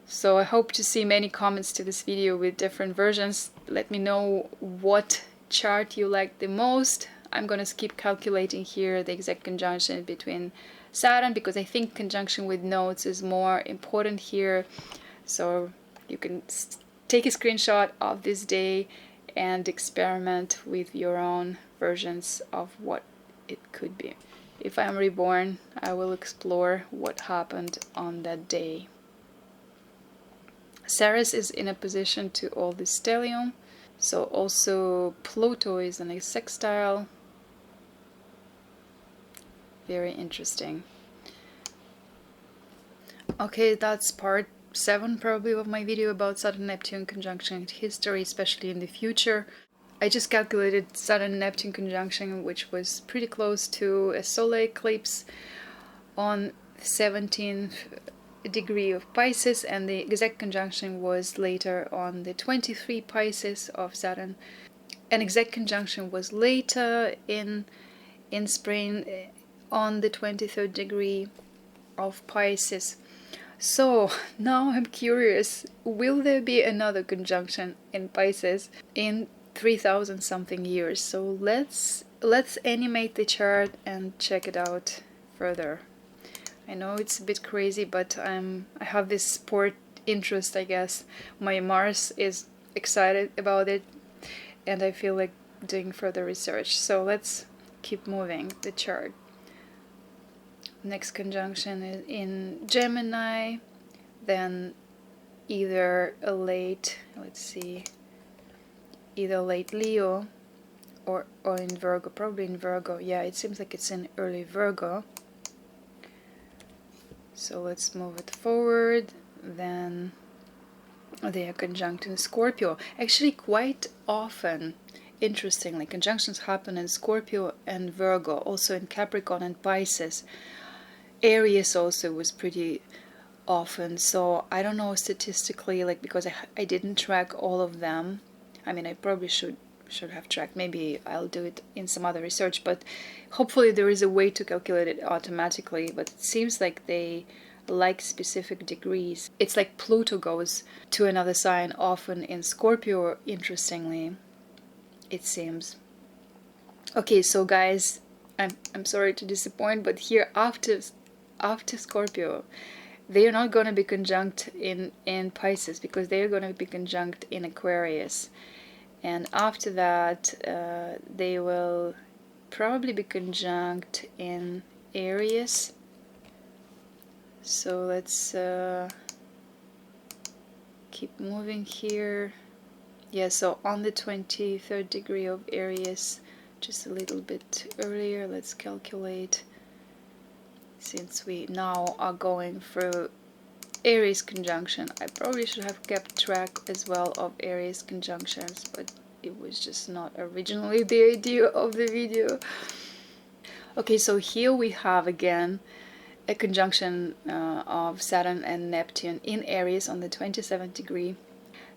So I hope to see many comments to this video with different versions. Let me know what chart you like the most. I'm gonna skip calculating here the exact conjunction between Saturn, because I think conjunction with nodes is more important here. So you can take a screenshot of this day and experiment with your own versions of what it could be. If I'm reborn, I will explore what happened on that day. Ceres is in a position to all the stellium, so also Pluto is in a sextile. Very interesting. Okay, that's part 7 probably of my video about Saturn Neptune conjunction history, especially in the future. I just calculated Saturn Neptune conjunction, which was pretty close to a solar eclipse on 17th degree of Pisces, and the exact conjunction was later on the 23 Pisces of Saturn. An exact conjunction was later in spring on the 23rd degree of Pisces. So now I'm curious, will there be another conjunction in Pisces in 3000 something years? So let's animate the chart and check it out further. I know it's a bit crazy, but I have this sport interest, I guess. My Mars is excited about it, and I feel like doing further research. So let's keep moving the chart. Next conjunction is in Gemini, then either a late, let's see, either late Leo or in Virgo, probably in Virgo. Yeah, it seems like it's in early Virgo. So let's move it forward. Then they are conjunct in Scorpio. Actually, quite often, interestingly, conjunctions happen in Scorpio and Virgo, also in Capricorn and Pisces. Aries also was pretty often, so I don't know statistically, like, because I didn't track all of them. I mean, I probably should have tracked. Maybe I'll do it in some other research, but hopefully there is a way to calculate it automatically. But it seems like they like specific degrees. It's like Pluto goes to another sign often in Scorpio, interestingly, it seems. Okay, so guys, I'm sorry to disappoint, but here after Scorpio, they are not going to be conjunct in Pisces, because they are going to be conjunct in Aquarius. And after that, they will probably be conjunct in Aries. So let's keep moving here. Yeah, so on the 23rd degree of Aries, just a little bit earlier, let's calculate. Since we now are going through Aries conjunction, I probably should have kept track as well of Aries conjunctions, but it was just not originally the idea of the video. Okay, so here we have again a conjunction of Saturn and Neptune in Aries on the 27th degree.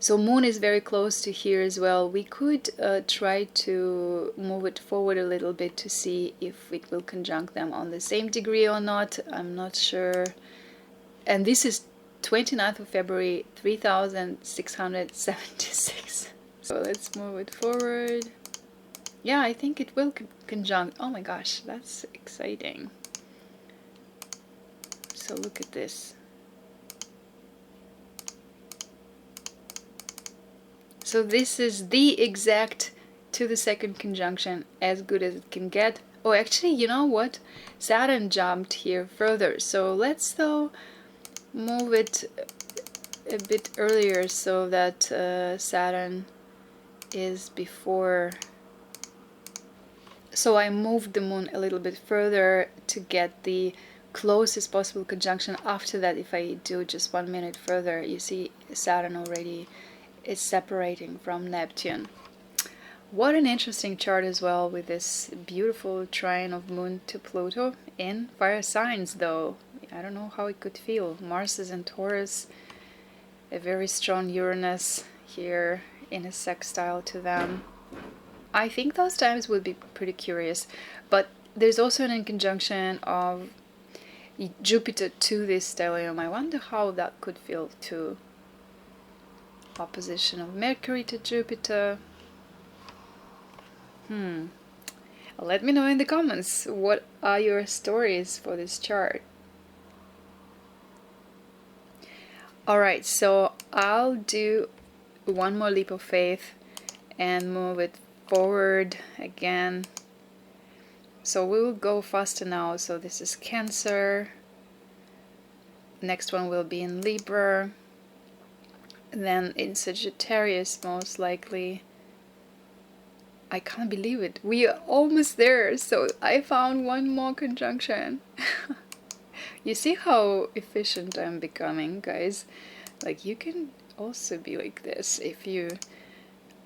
So Moon is very close to here as well. We could try to move it forward a little bit to see if it will conjunct them on the same degree or not. I'm not sure. And this is 29th of February 3676. So let's move it forward. Yeah, I think it will conjunct. Oh my gosh, that's exciting. So look at this. So this is the exact to the second conjunction, as good as it can get. Oh, actually, you know what? Saturn jumped here further. So let's though move it a bit earlier so that Saturn is before. So I moved the Moon a little bit further to get the closest possible conjunction. After that, if I do just 1 minute further, you see Saturn already is separating from Neptune. What an interesting chart as well, with this beautiful trine of Moon to Pluto in fire signs, though. I don't know how it could feel. Mars is in Taurus, a very strong Uranus here in a sextile to them. I think those times would be pretty curious, but there's also an inconjunction of Jupiter to this stellium. I wonder how that could feel too. Opposition of Mercury to Jupiter. Let me know in the comments, what are your stories for this chart? Alright, so I'll do one more leap of faith and move it forward again. So we will go faster now. So this is Cancer. Next one will be in Libra. Then in Sagittarius, most likely. I can't believe it. We are almost there. So I found one more conjunction. You see how efficient I'm becoming, guys? Like, you can also be like this if you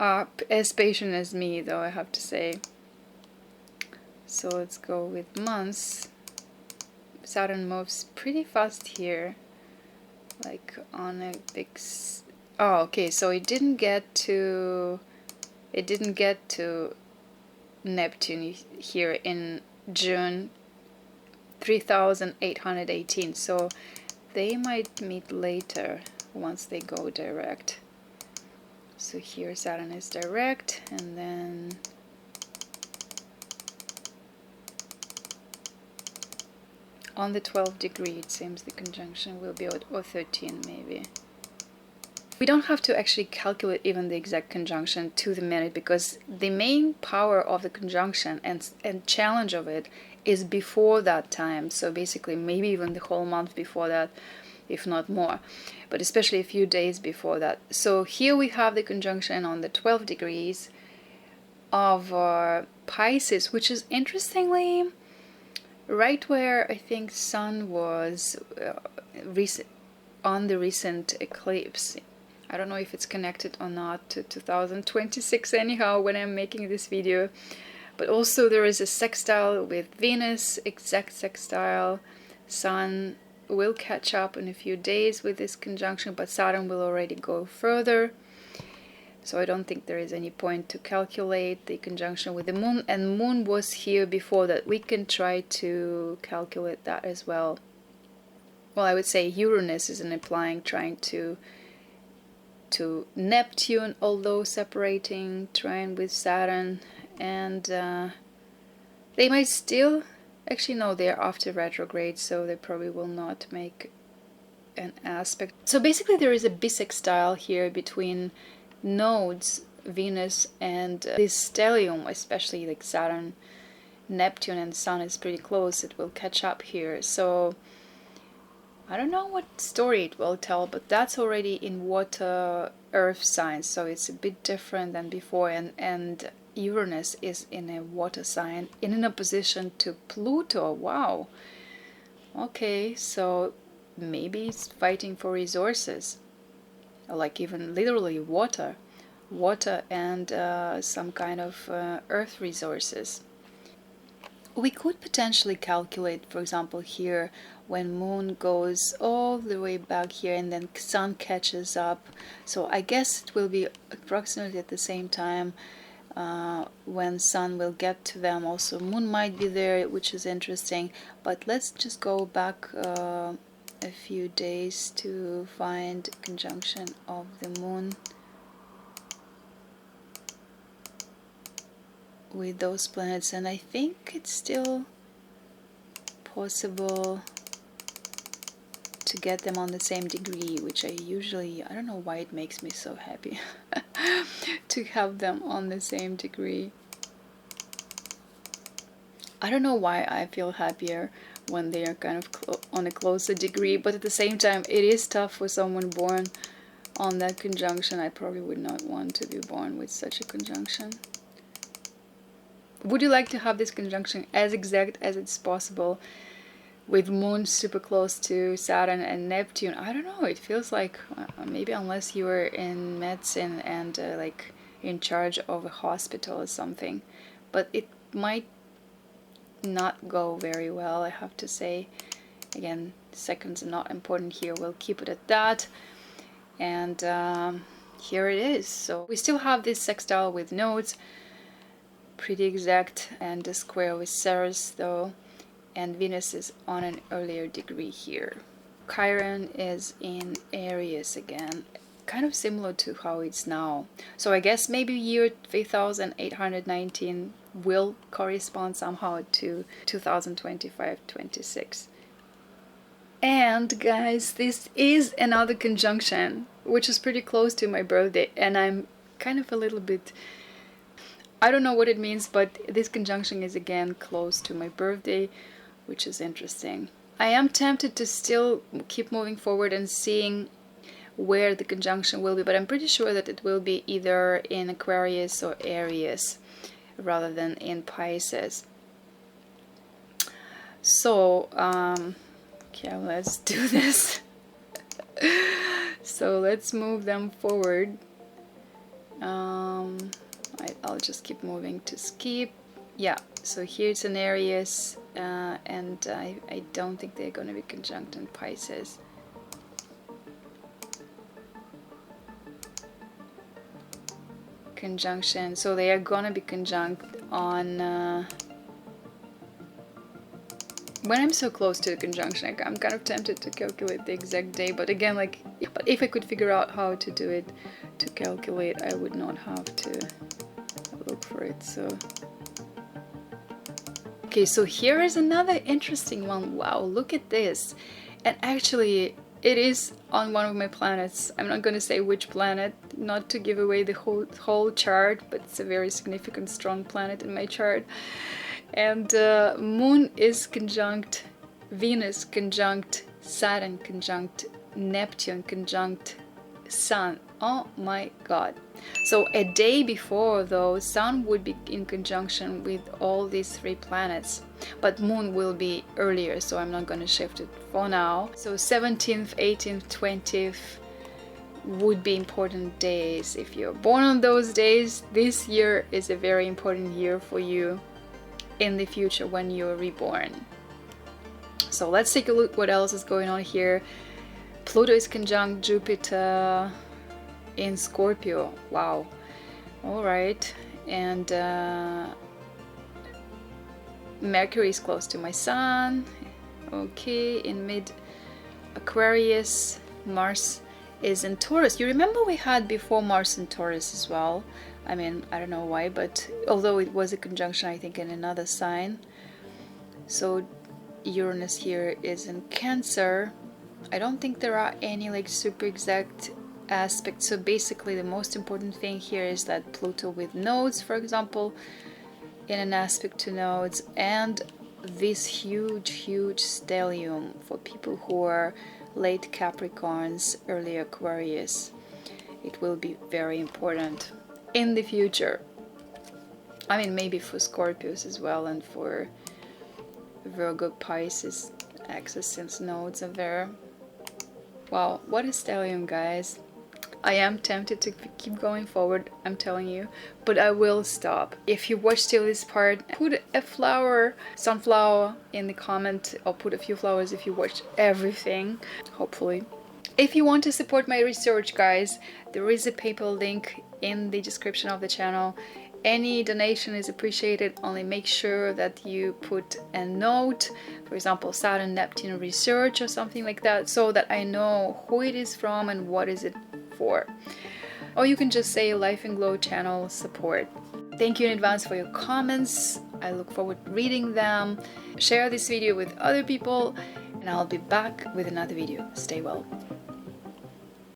are as patient as me, though, I have to say. So let's go with months. Saturn moves pretty fast here, like on a big... Oh, okay, so it didn't get to Neptune here in June 3818, so they might meet later once they go direct. So here Saturn is direct, and then on the 12th degree it seems the conjunction will be, or 13 maybe. We don't have to actually calculate even the exact conjunction to the minute, because the main power of the conjunction and challenge of it is before that time. So basically maybe even the whole month before that, if not more, but especially a few days before that. So here we have the conjunction on the 12 degrees of Pisces, which is interestingly right where I think Sun was on the recent eclipse. I don't know if it's connected or not to 2026 anyhow when I'm making this video. But also there is a sextile with Venus, exact sextile. Sun will catch up in a few days with this conjunction, but Saturn will already go further. So I don't think there is any point to calculate the conjunction with the Moon. And Moon was here before that. We can try to calculate that as well. Well, I would say Uranus is an applying trying to Neptune, although separating trine with Saturn, and they might still, actually no, they're after retrograde, so they probably will not make an aspect. So basically there is a bisextile here between nodes, Venus and this stellium, especially like Saturn, Neptune and Sun is pretty close. It will catch up here. So I don't know what story it will tell, but that's already in water earth signs, so it's a bit different than before. And Uranus is in a water sign in an opposition to Pluto. Wow. Okay, so maybe it's fighting for resources, like even literally water and some kind of earth resources. We could potentially calculate, for example, here when Moon goes all the way back here and then Sun catches up. So I guess it will be approximately at the same time when Sun will get to them. Also Moon might be there, which is interesting. But let's just go back a few days to find conjunction of the Moon with those planets, and I think it's still possible to get them on the same degree, which I don't know why it makes me so happy to have them on the same degree. I don't know why I feel happier when they are kind of on a closer degree, but at the same time it is tough for someone born on that conjunction. I probably would not want to be born with such a conjunction. Would you like to have this conjunction as exact as it's possible with Moon super close to Saturn and Neptune? I don't know, it feels like maybe unless you are in medicine and like in charge of a hospital or something. But it might not go very well, I have to say. Again, seconds are not important here, we'll keep it at that. And here it is. So we still have this sextile with nodes, pretty exact, and a square with Ceres though, and Venus is on an earlier degree here. Chiron is in Aries again, kind of similar to how it's now. So I guess maybe year 3819 will correspond somehow to 2025-26. And guys, this is another conjunction, which is pretty close to my birthday, and I'm kind of a little bit, I don't know what it means, but this conjunction is again close to my birthday, which is interesting. I am tempted to still keep moving forward and seeing where the conjunction will be, but I'm pretty sure that it will be either in Aquarius or Aries rather than in Pisces. So okay, let's do this. So let's move them forward. I'll just keep moving to skip. Yeah, so here's an Aries, and I don't think they're going to be conjunct in Pisces. Conjunction, so they are going to be conjunct on when I'm so close to the conjunction. I'm kind of tempted to calculate the exact day, but again, like, but if I could figure out how to do it, to calculate, I would not have to look for it. So okay, so here is another interesting one. Wow, look at this. And actually it is on one of my planets. I'm not going to say which planet, not to give away the whole chart, but it's a very significant, strong planet in my chart. And Moon is conjunct Venus, conjunct Saturn, conjunct Neptune, conjunct Sun. Oh my god. So a day before though, Sun would be in conjunction with all these three planets, but Moon will be earlier, so I'm not going to shift it for now. So 17th, 18th, 20th would be important days. If you're born on those days, this year is a very important year for you in the future when you're reborn. So let's take a look what else is going on here. Pluto is conjunct Jupiter in Scorpio. Wow. All right. And Mercury is close to my Sun. Okay, in mid Aquarius. Mars is in Taurus. You remember we had before Mars in Taurus as well. I mean, I don't know why, but although it was a conjunction, I think, in another sign. So Uranus here is in Cancer. I don't think there are any like super exact aspects. So basically the most important thing here is that Pluto with nodes, for example, in an aspect to nodes, and this huge stellium for people who are late Capricorns, early Aquarius. It will be very important in the future. I mean, maybe for Scorpios as well, and for Virgo, Pisces axis, since nodes are there. Wow, what a stellium, guys. I am tempted to keep going forward, I'm telling you, but I will stop. If you watched till this part, put a flower, sunflower, in the comment, or put a few flowers if you watched everything, hopefully. If you want to support my research, guys, there is a PayPal link in the description of the channel. Any donation is appreciated, only make sure that you put a note, for example, Saturn Neptune research or something like that, so that I know who it is from and what is it for. Or you can just say Life and Glow channel support. Thank you in advance for your comments. I look forward to reading them. Share this video with other people, and I'll be back with another video. Stay well.